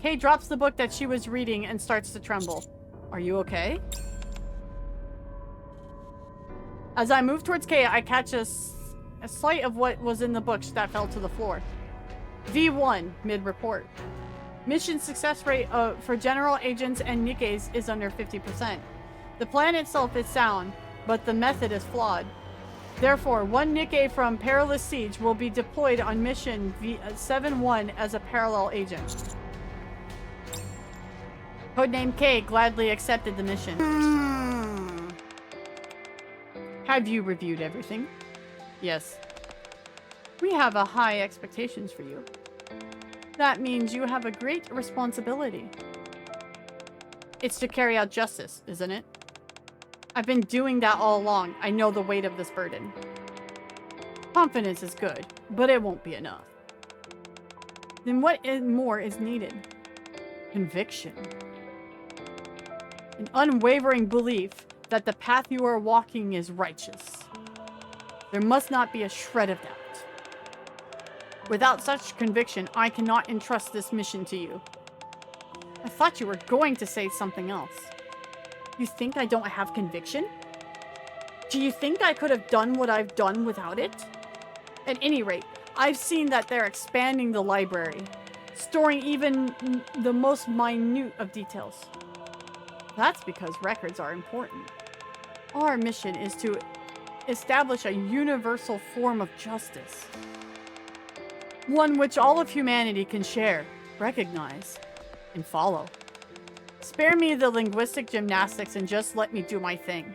Kay drops the book that she was reading and starts to tremble. Are you okay? As I move towards Kay, I catch a sight of what was in the books that fell to the floor. V1, mid-report. Mission success rate for general agents and NIKKEs is under 50%. The plan itself is sound, but the method is flawed. Therefore, one NIKKE from Perilous Siege will be deployed on mission V71 as a parallel agent. Codename K gladly accepted the mission. Have you reviewed everything? Yes. We have a high expectations for you. That means you have a great responsibility. It's to carry out justice, isn't it? I've been doing that all along. I know the weight of this burden. Confidence is good, but it won't be enough. Then what more is needed? Conviction. An unwavering belief that the path you are walking is righteous. There must not be a shred of doubt. Without such conviction, I cannot entrust this mission to you. I thought you were going to say something else. You think I don't have conviction? Do you think I could have done what I've done without it? At any rate, I've seen that they're expanding the library, storing even the most minute of details. That's because records are important. Our mission is to establish a universal form of justice. One which all of humanity can share, recognize, and follow. Spare me the linguistic gymnastics and just let me do my thing.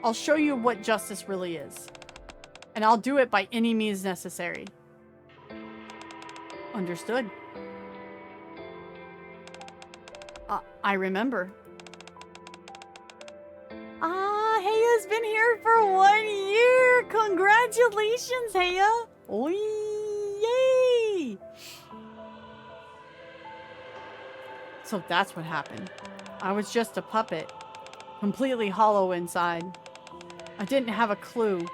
I'll show you what justice really is. And I'll do it by any means necessary. Understood. I remember. Heia's been here for 1 year! Congratulations, Heia! Oy, yay! So that's what happened. I was just a puppet. Completely hollow inside. I didn't have a clue.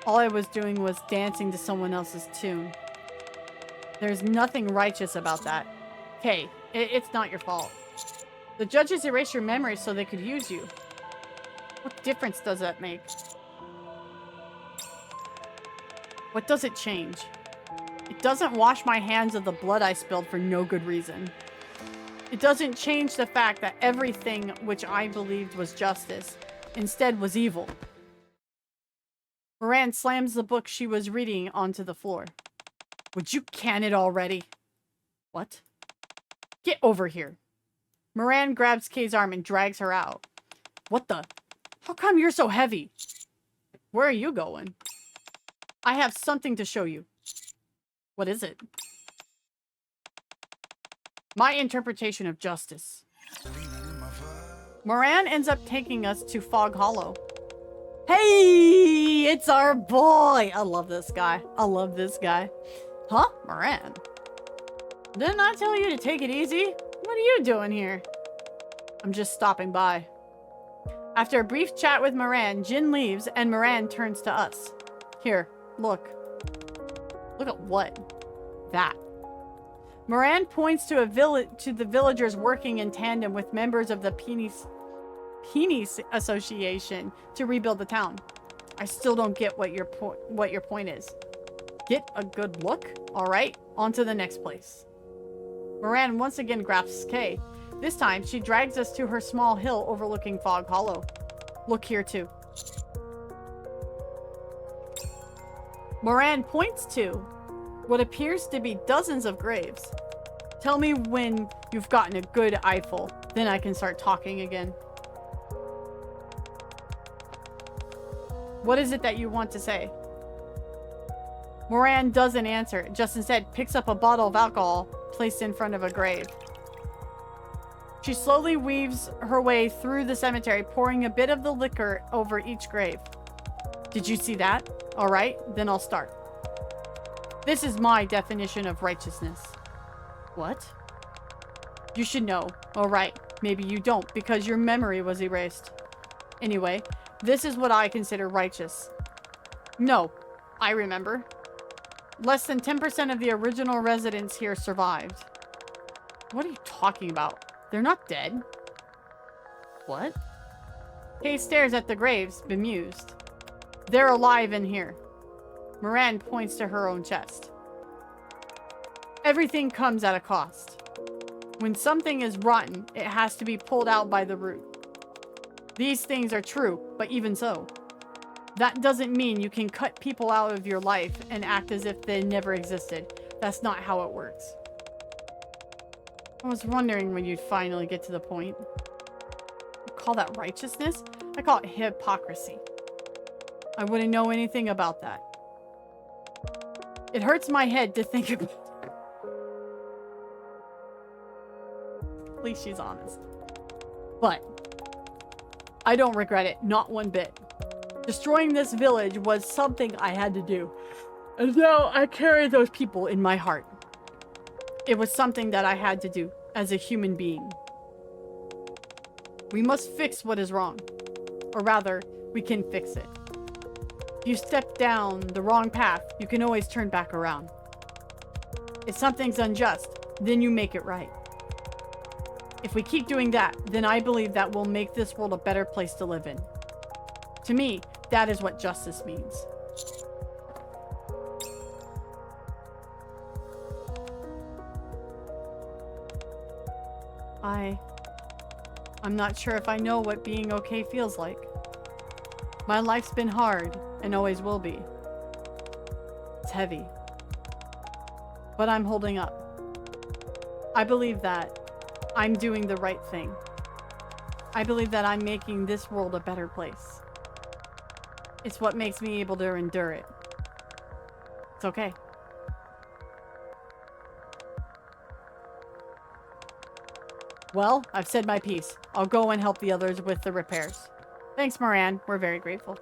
All I was doing was dancing to someone else's tune. There's nothing righteous about that. Hey, it's not your fault. The judges erased your memory so they could use you. What difference does that make? What does it change? It doesn't wash my hands of the blood I spilled for no good reason. It doesn't change the fact that everything which I believed was justice instead was evil. Moran slams the book she was reading onto the floor. Would you can it already? What? Get over here. Moran grabs Kay's arm and drags her out. What the? How come you're so heavy? Where are you going? I have something to show you. What is it? My interpretation of justice. Moran ends up taking us to Fog Hollow. Hey, it's our boy. I love this guy. I love this guy. Huh? Moran? Didn't I tell you to take it easy? What are you doing here? I'm just stopping by. After a brief chat with Moran, Jin leaves and Moran turns to us. Here, look. Look at what? That. Moran points to the villagers working in tandem with members of the Penis Association to rebuild the town. I still don't get what your point is. Get a good look? Alright, on to the next place. Moran once again grasps Kay. This time, she drags us to her small hill overlooking Fog Hollow. Look here too. Moran points to what appears to be dozens of graves. Tell me when you've gotten a good eyeful, then I can start talking again. What is it that you want to say? Moran doesn't answer, just instead picks up a bottle of alcohol placed in front of a grave. She slowly weaves her way through the cemetery, pouring a bit of the liquor over each grave. Did you see that? All right, then I'll start. This is my definition of righteousness. What? You should know. All right, maybe you don't because your memory was erased. Anyway, this is what I consider righteous. No, I remember. Less than 10% of the original residents here survived. What are you talking about? They're not dead. What? Kay stares at the graves, bemused. They're alive in here. Moran points to her own chest. Everything comes at a cost. When something is rotten, it has to be pulled out by the root. These things are true, but even so, that doesn't mean you can cut people out of your life and act as if they never existed. That's not how it works. I was wondering when you'd finally get to the point. You call that righteousness? I call it hypocrisy. I wouldn't know anything about that. It hurts my head to think about it. At least she's honest. But I don't regret it, not one bit. Destroying this village was something I had to do. And now I carry those people in my heart. It was something that I had to do as a human being. We must fix what is wrong. Or rather, we can fix it. If you step down the wrong path, you can always turn back around. If something's unjust, then you make it right. If we keep doing that, then I believe that will make this world a better place to live in. To me, that is what justice means. I'm not sure if I know what being okay feels like. My life's been hard, and always will be. It's heavy. But I'm holding up. I believe that I'm doing the right thing. I believe that I'm making this world a better place. It's what makes me able to endure it. It's okay. Well, I've said my piece. I'll go and help the others with the repairs. Thanks, Moran. We're very grateful.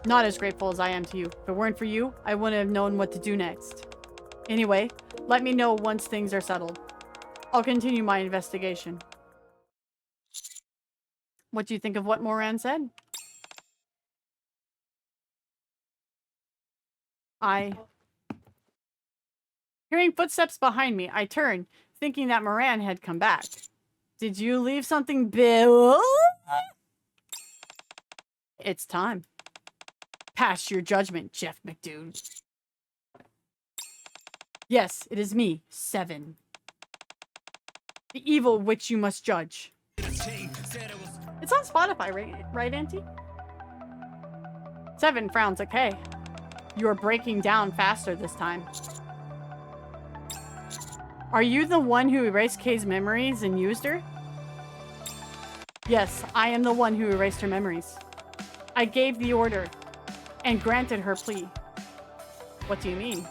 Not as grateful as I am to you. If it weren't for you, I wouldn't have known what to do next. Anyway, let me know once things are settled. I'll continue my investigation. What do you think of what Moran said? Hearing footsteps behind me, I turn, thinking that Moran had come back. Did you leave something Bill? It's time. Pass your judgment, Jeff McDood. Yes, it is me, 7. The evil which you must judge. It's on Spotify, right, Auntie? 7 frowns at Kay. You are breaking down faster this time. Are you the one who erased Kay's memories and used her? Yes, I am the one who erased her memories. I gave the order and granted her plea. What do you mean?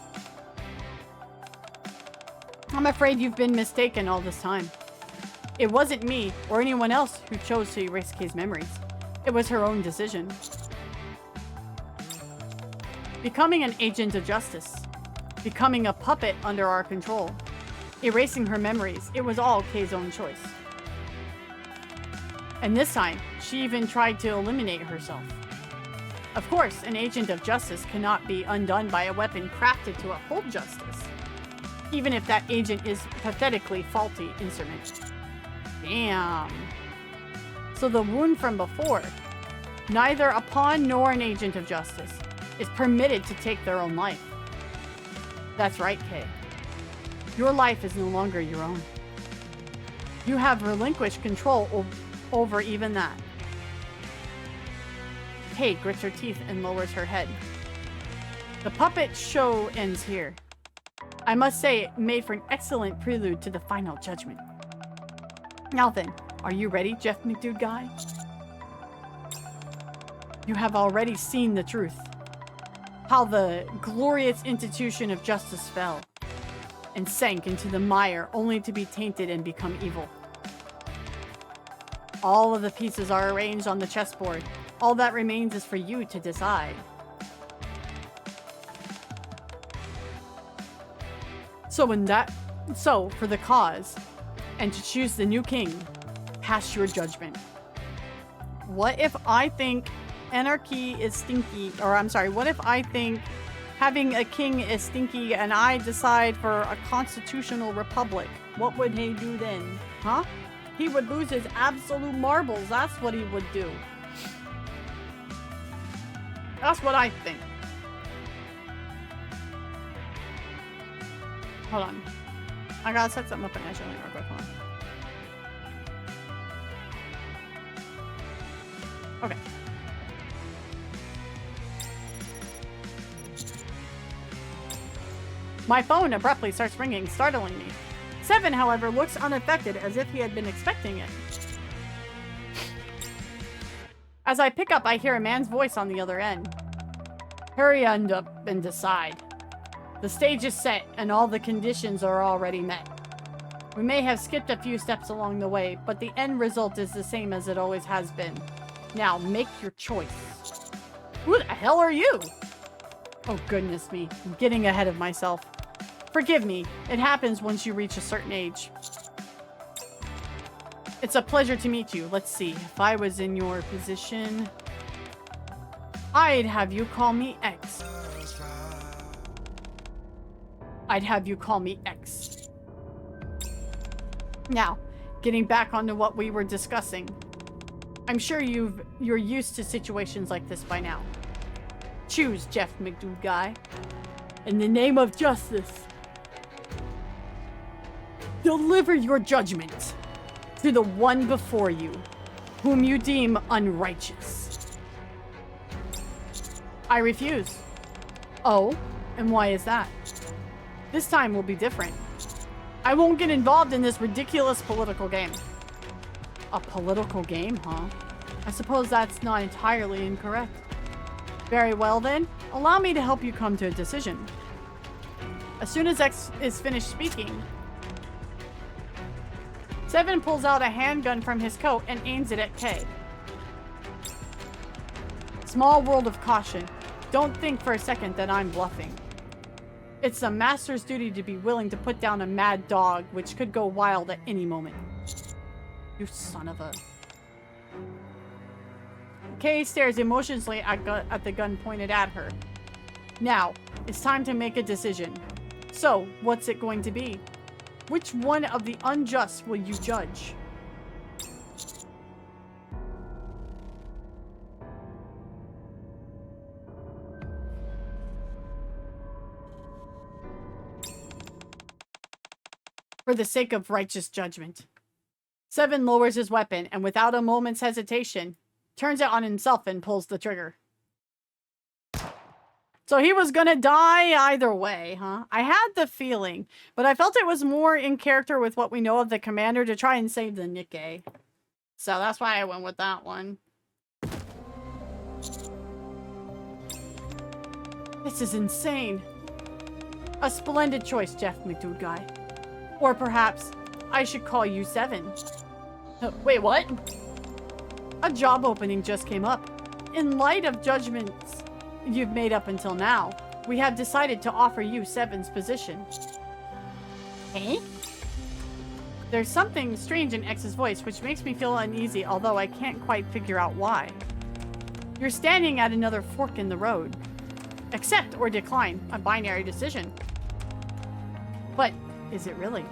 I'm afraid you've been mistaken all this time. It wasn't me or anyone else who chose to erase Kay's memories. It was her own decision. Becoming an agent of justice. Becoming a puppet under our control. Erasing her memories. It was all Kay's own choice. And this time, she even tried to eliminate herself. Of course, an agent of justice cannot be undone by a weapon crafted to uphold justice. Even if that agent is pathetically faulty instrument. Damn. So the wound from before, neither a pawn nor an agent of justice, is permitted to take their own life. That's right, Kay. Your life is no longer your own. You have relinquished control over even that. Kay grits her teeth and lowers her head. The puppet show ends here. I must say it made for an excellent prelude to the final judgment. Now then, are you ready, Jeff McDude guy? You have already seen the truth. How the glorious institution of justice fell and sank into the mire only to be tainted and become evil. All of the pieces are arranged on the chessboard. All that remains is for you to decide. So for the cause, and to choose the new king, pass your judgment. What if I think anarchy is stinky, or I'm sorry, what if I think having a king is stinky and I decide for a constitutional republic? What would he do then? Huh? He would lose his absolute marbles. That's what he would do. That's what I think. Hold on. I gotta set something up in Azure real quick. Hold on. Okay. My phone abruptly starts ringing, startling me. Seven, however, looks unaffected, as if he had been expecting it. As I pick up, I hear a man's voice on the other end. Hurry up and decide. The stage is set, and all the conditions are already met. We may have skipped a few steps along the way, but the end result is the same as it always has been. Now, make your choice. Who the hell are you? Oh, goodness me. I'm getting ahead of myself. Forgive me. It happens once you reach a certain age. It's a pleasure to meet you. Let's see. If I was in your position, I'd have you call me X. I'd have you call me X. Now, getting back onto what we were discussing. I'm sure you're used to situations like this by now. Choose, Jeff McDude guy. In the name of justice, deliver your judgment to the one before you, whom you deem unrighteous. I refuse. Oh, and why is that? This time will be different. I won't get involved in this ridiculous political game. A political game, huh? I suppose that's not entirely incorrect. Very well then, allow me to help you come to a decision. As soon as X is finished speaking, Seven pulls out a handgun from his coat and aims it at K. Small world of caution. Don't think for a second that I'm bluffing. It's the master's duty to be willing to put down a mad dog, which could go wild at any moment. You son of a... Kay stares emotionlessly at the gun pointed at her. Now, it's time to make a decision. So, what's it going to be? Which one of the unjust will you judge? For the sake of righteous judgment. Seven lowers his weapon and without a moment's hesitation, turns it on himself and pulls the trigger. So he was gonna die either way, huh? I had the feeling, but I felt it was more in character with what we know of the commander to try and save the NIKKE. So that's why I went with that one. This is insane. A splendid choice, Jeff McDude guy. Or perhaps I should call you Seven. Wait, what? A job opening just came up. In light of judgments you've made up until now, we have decided to offer you Seven's position. Eh? There's something strange in X's voice which makes me feel uneasy, although I can't quite figure out why. You're standing at another fork in the road. Accept or decline, a binary decision. But is it really?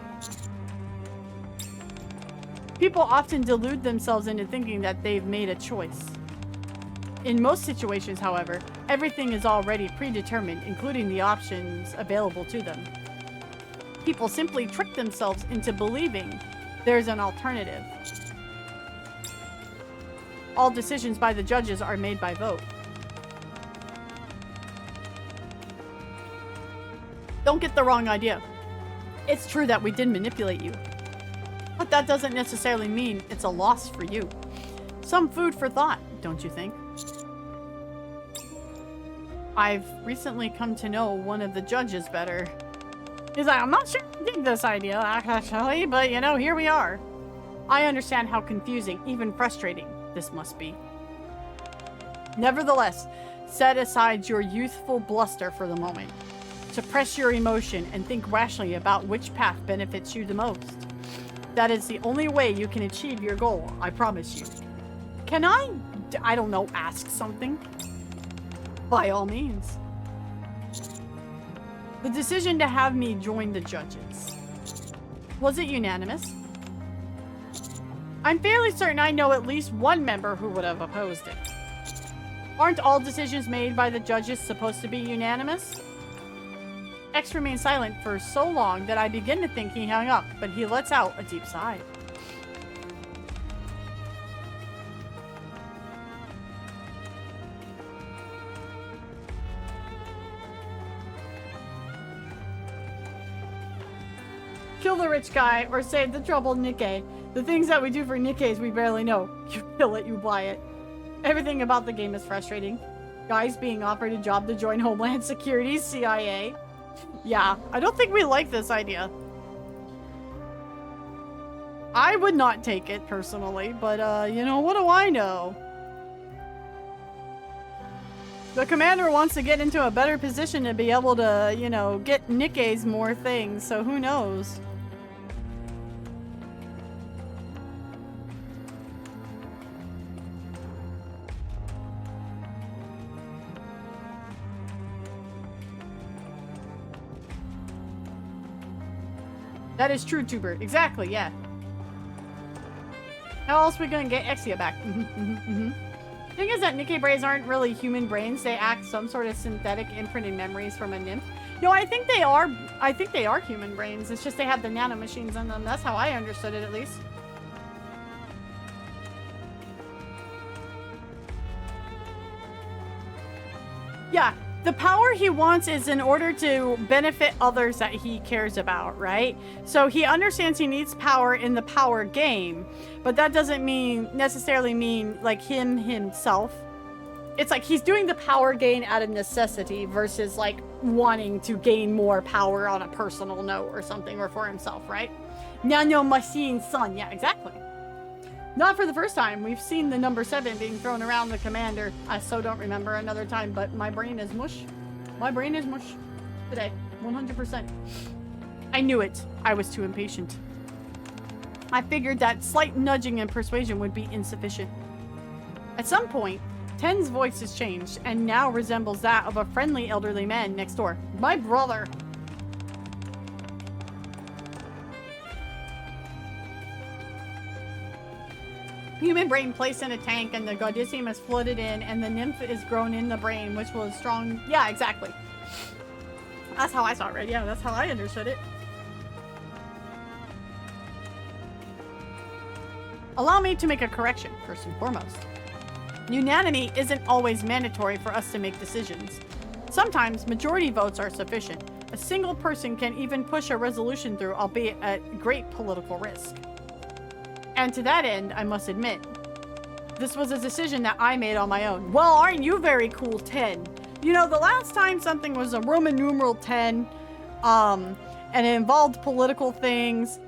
People often delude themselves into thinking that they've made a choice. In most situations, however, everything is already predetermined, including the options available to them. People simply trick themselves into believing there's an alternative. All decisions by the judges are made by vote. Don't get the wrong idea. It's true that we did manipulate you. But that doesn't necessarily mean it's a loss for you. Some food for thought, don't you think? I've recently come to know one of the judges better. He's like, I'm not sure I dig this idea, actually, but you know, here we are. I understand how confusing, even frustrating, this must be. Nevertheless, set aside your youthful bluster for the moment. Suppress your emotion and think rationally about which path benefits you the most. That is the only way you can achieve your goal, I promise you. Can I don't know, ask something? By all means. The decision to have me join the judges. Was it unanimous? I'm fairly certain I know at least one member who would have opposed it. Aren't all decisions made by the judges supposed to be unanimous? X remains silent for so long that I begin to think he hung up, but he lets out a deep sigh. Kill the rich guy or save the troubled NIKKE. The things that we do for NIKKEs we barely know. You kill it, you buy it. Everything about the game is frustrating. Guys being offered a job to join Homeland Security's CIA. Yeah, I don't think we like this idea. I would not take it personally, but you know, what do I know? The commander wants to get into a better position to be able to, you know, get NIKKEs more things, so who knows? That is true, Tuber. Exactly, yeah. How else are we gonna get Exia back? The thing is that NIKKE brains aren't really human brains. They act some sort of synthetic imprinted memories from a nymph. No, I think they are. I think they are human brains. It's just they have the nanomachines in them. That's how I understood it, at least. Yeah. The power he wants is in order to benefit others that he cares about, right? So he understands he needs power in the power game, but that doesn't necessarily mean like himself. It's like he's doing the power gain out of necessity versus like wanting to gain more power on a personal note or something, or for himself, right? Nano machine son, yeah, exactly. Not for the first time. We've seen the number 7 being thrown around the commander. I so don't remember another time, but my brain is mush. My brain is mush today, 100%. I knew it. I was too impatient. I figured that slight nudging and persuasion would be insufficient. At some point, Ten's voice has changed and now resembles that of a friendly elderly man next door. My brother. Human brain placed in a tank and the Goddessium is flooded in and the nymph is grown in the brain, which was strong. Yeah, exactly. That's how I saw it, right? Yeah, that's how I understood it. Allow me to make a correction, first and foremost. Unanimity isn't always mandatory for us to make decisions. Sometimes majority votes are sufficient. A single person can even push a resolution through, albeit at great political risk. And to that end, I must admit, this was a decision that I made on my own. Well, aren't you very cool, 10? You know, the last time something was a Roman numeral 10, and it involved political things,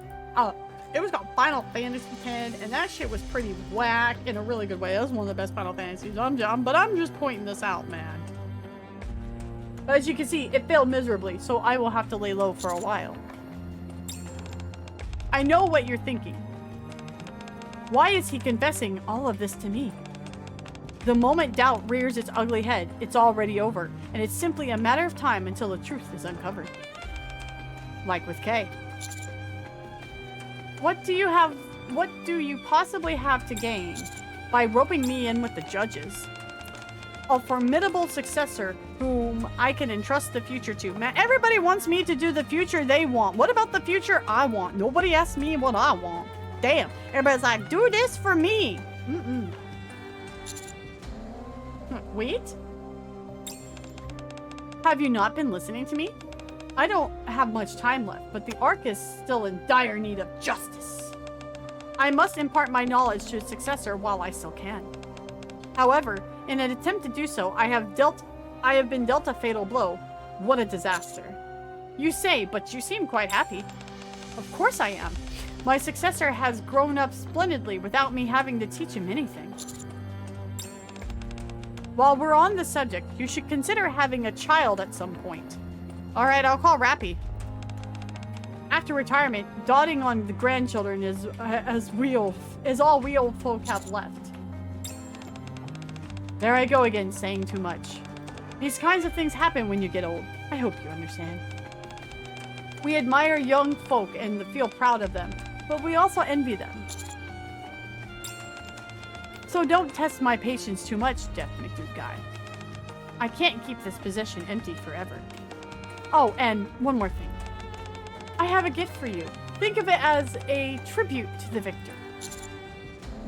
it was called Final Fantasy 10, and that shit was pretty whack in a really good way. That was one of the best Final Fantasies. But I'm just pointing this out, man. But as you can see, it failed miserably, so I will have to lay low for a while. I know what you're thinking. Why is he confessing all of this to me? The moment doubt rears its ugly head, it's already over, and it's simply a matter of time until the truth is uncovered. Like with Kay. What do you possibly have to gain by roping me in with the judges? A formidable successor whom I can entrust the future to. Man, everybody wants me to do the future they want. What about the future I want? Nobody asks me what I want. Damn. Everybody's like, do this for me. Wait? Have you not been listening to me? I don't have much time left, but the Ark is still in dire need of justice. I must impart my knowledge to a successor while I still can. However, in an attempt to do so, I have been dealt a fatal blow. What a disaster. You say, but you seem quite happy. Of course I am. My successor has grown up splendidly without me having to teach him anything. While we're on the subject, you should consider having a child at some point. Alright, I'll call Rappy. After retirement, doting on the grandchildren is all we old folk have left. There I go again, saying too much. These kinds of things happen when you get old. I hope you understand. We admire young folk and feel proud of them, but we also envy them. So don't test my patience too much, Death McDude guy. I can't keep this position empty forever. Oh, and one more thing. I have a gift for you. Think of it as a tribute to the victor.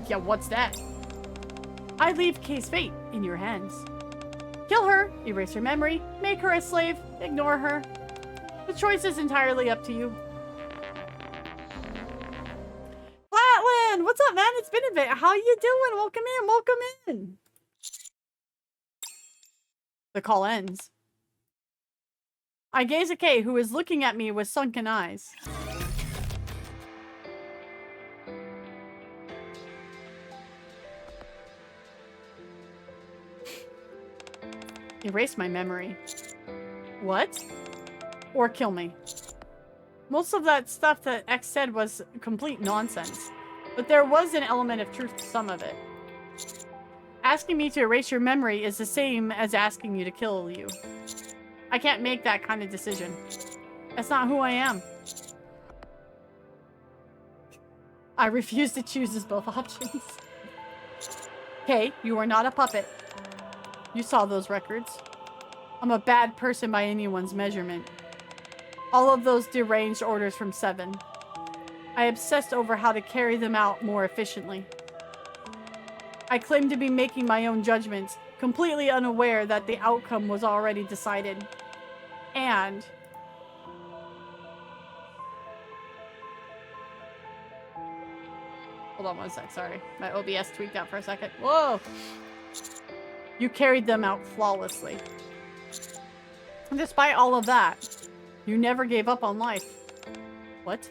Yeah, what's that? I leave Kay's fate in your hands. Kill her, erase her memory, make her a slave, ignore her. The choice is entirely up to you. Flatland! What's up, man? It's been a bit. How you doing? Welcome in, welcome in. The call ends. I gaze at Kay, who is looking at me with sunken eyes. Erase my memory. What? Or kill me. Most of that stuff that X said was complete nonsense, but there was an element of truth to some of it. Asking me to erase your memory is the same as asking you to kill you. I can't make that kind of decision. That's not who I am. I refuse to choose as both options. Kay, you are not a puppet. You saw those records. I'm a bad person by anyone's measurement. All of those deranged orders from 7. I obsessed over how to carry them out more efficiently. I claim to be making my own judgments, completely unaware that the outcome was already decided. And... hold on one sec, sorry. My OBS tweaked out for a second. Whoa! You carried them out flawlessly. And despite all of that, you never gave up on life. What?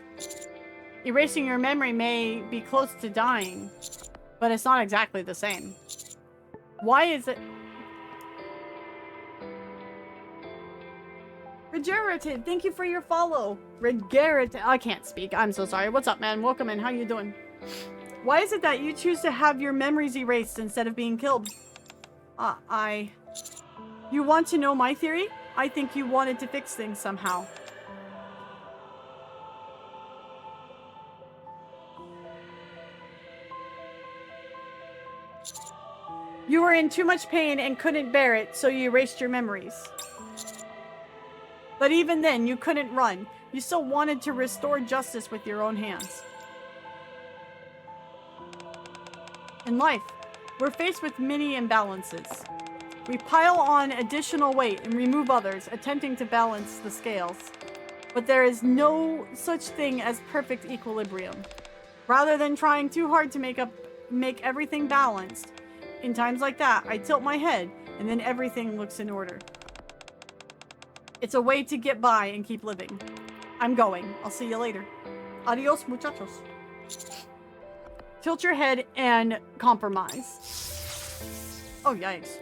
Erasing your memory may be close to dying, but it's not exactly the same. Why is it... Regenerative, thank you for your follow. Regenerative, I can't speak. I'm so sorry. What's up, man? Welcome in. How you doing? Why is it that you choose to have your memories erased instead of being killed? You want to know my theory? I think you wanted to fix things somehow. You were in too much pain and couldn't bear it, so you erased your memories. But even then, you couldn't run. You still wanted to restore justice with your own hands. In life, we're faced with many imbalances. We pile on additional weight and remove others, attempting to balance the scales. But there is no such thing as perfect equilibrium. Rather than trying too hard to make everything balanced, in times like that, I tilt my head, and then everything looks in order. It's a way to get by and keep living. I'm going. I'll see you later. Adios, muchachos. Tilt your head and compromise. Oh, yikes.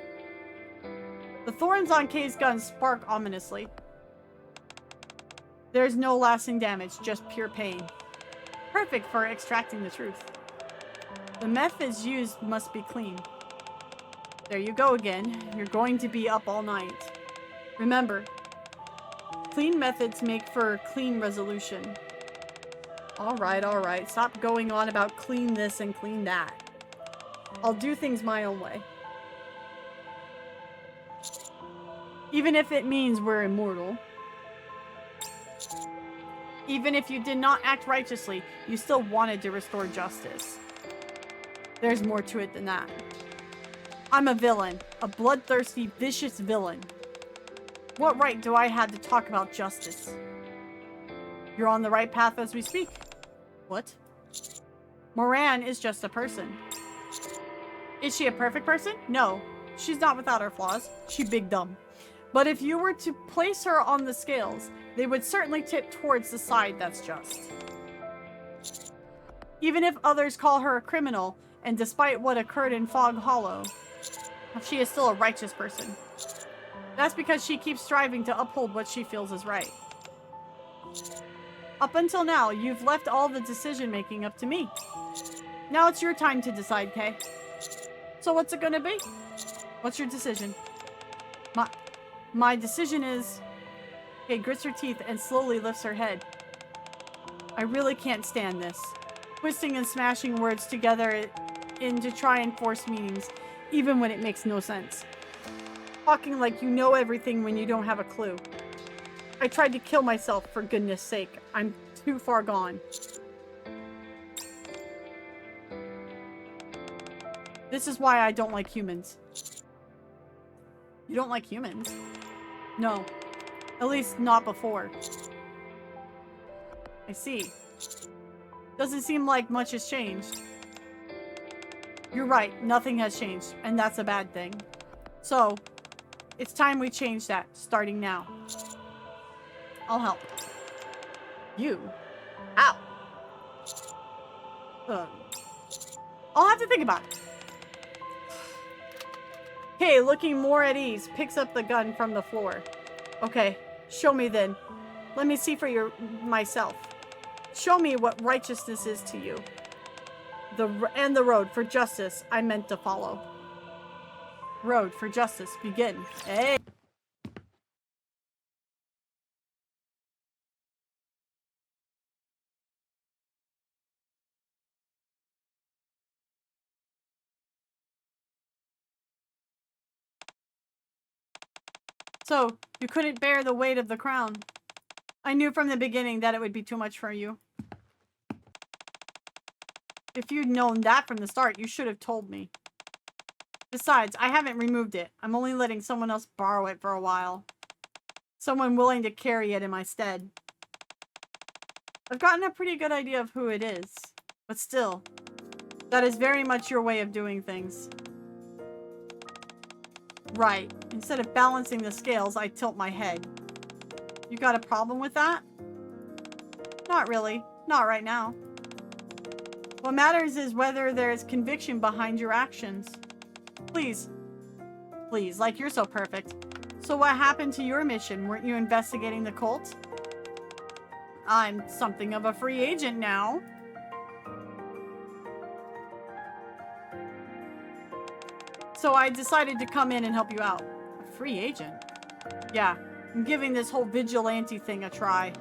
The thorns on Kay's gun spark ominously. There's no lasting damage, just pure pain. Perfect for extracting the truth. The methods used must be clean. There you go again. You're going to be up all night. Remember, clean methods make for clean resolution. Alright. Stop going on about clean this and clean that. I'll do things my own way. Even if it means we're immortal. Even if you did not act righteously, you still wanted to restore justice. There's more to it than that. I'm a villain. A bloodthirsty, vicious villain. What right do I have to talk about justice? You're on the right path as we speak. What? Moran is just a person. Is she a perfect person? No. She's not without her flaws. She's big dumb. But if you were to place her on the scales, they would certainly tip towards the side that's just. Even if others call her a criminal, and despite what occurred in Fog Hollow, she is still a righteous person. That's because she keeps striving to uphold what she feels is right. Up until now, you've left all the decision-making up to me. Now it's your time to decide, Kay. So what's it gonna be? What's your decision? My decision is... Kay grits her teeth and slowly lifts her head. I really can't stand this. Twisting and smashing words together, in to try and force meetings, even when it makes no sense. Talking like you know everything when you don't have a clue. I tried to kill myself, for goodness sake. I'm too far gone. This is why I don't like humans. You don't like humans? No. At least not before. I see. Doesn't seem like much has changed. You're right, nothing has changed, and that's a bad thing. So, it's time we change that, starting now. I'll help. You? Ow! I'll have to think about it. Kay, looking more at ease, picks up the gun from the floor. Okay, show me then. Let me see for myself. Show me what righteousness is to you. And the road for justice I meant to follow. Road for justice, begin. Hey! So, you couldn't bear the weight of the crown. I knew from the beginning that it would be too much for you. If you'd known that from the start, you should have told me. Besides, I haven't removed it. I'm only letting someone else borrow it for a while. Someone willing to carry it in my stead. I've gotten a pretty good idea of who it is. But still, that is very much your way of doing things. Right. Instead of balancing the scales, I tilt my head. You got a problem with that? Not really. Not right now. What matters is whether there is conviction behind your actions. Please. Please, like you're so perfect. So what happened to your mission? Weren't you investigating the cult? I'm something of a free agent now. So I decided to come in and help you out. A free agent? Yeah, I'm giving this whole vigilante thing a try.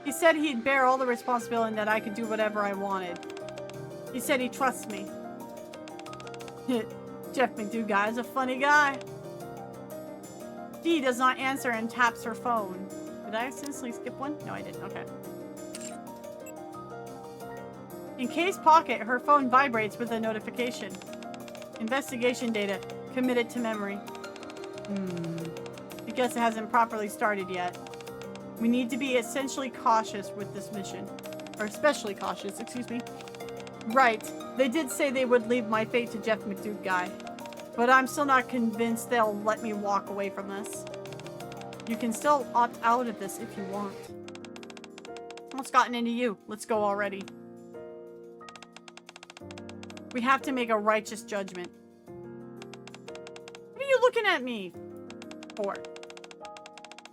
He said he'd bear all the responsibility and that I could do whatever I wanted. He said he trusts me. Jeff McDougall is a funny guy. Dee does not answer and taps her phone. Did I accidentally skip one? No, I didn't. Okay. In Kay's pocket, her phone vibrates with a notification. Investigation data committed to memory. I guess it hasn't properly started yet. We need to be essentially cautious with this mission. Or especially cautious, excuse me. Right. They did say they would leave my fate to Jeff McDougall. But I'm still not convinced they'll let me walk away from this. You can still opt out of this if you want. What's gotten into you? Let's go already. We have to make a righteous judgment. What are you looking at me for?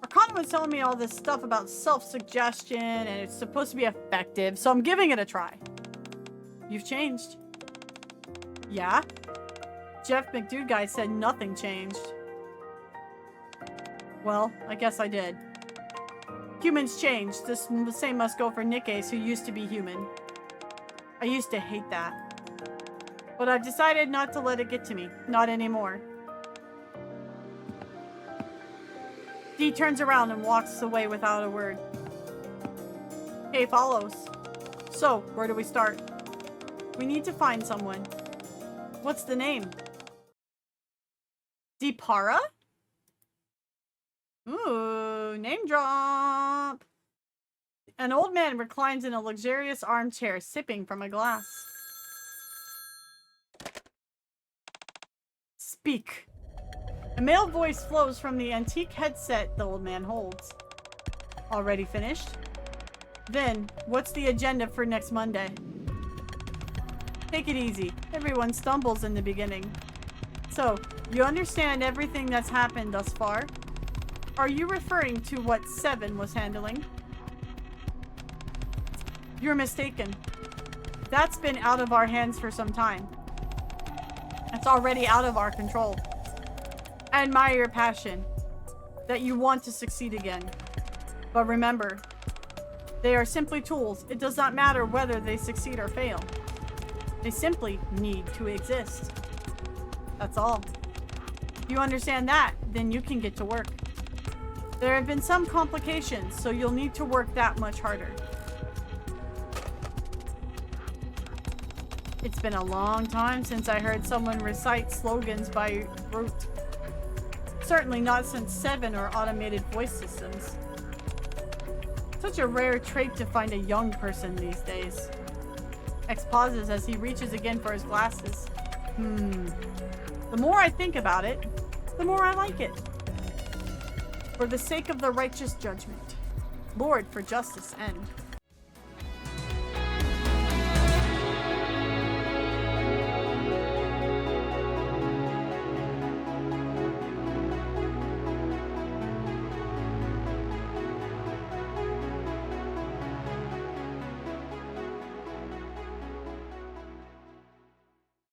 Arcana was telling me all this stuff about self-suggestion and it's supposed to be effective, so I'm giving it a try. You've changed. Yeah? Jeff McDougall said nothing changed. Well, I guess I did. Humans change. The same must go for NIKKEs who used to be human. I used to hate that. But I've decided not to let it get to me. Not anymore. Dee turns around and walks away without a word. Kay follows. So, where do we start? We need to find someone. What's the name? Deepara? Ooh, name drop. An old man reclines in a luxurious armchair, sipping from a glass. Speak. A male voice flows from the antique headset the old man holds. Already finished? Then, what's the agenda for next Monday? Take it easy. Everyone stumbles in the beginning. So, you understand everything that's happened thus far? Are you referring to what Seven was handling? You're mistaken. That's been out of our hands for some time. It's already out of our control. I admire your passion, that you want to succeed again. But remember, they are simply tools. It does not matter whether they succeed or fail. They simply need to exist. That's all. If you understand that, then you can get to work. There have been some complications, so you'll need to work that much harder. It's been a long time since I heard someone recite slogans by rote. Certainly not since 7 or automated voice systems. Such a rare trait to find a young person these days. X pauses as he reaches again for his glasses. The more I think about it, the more I like it. For the sake of the righteous judgment. Lord, for justice end.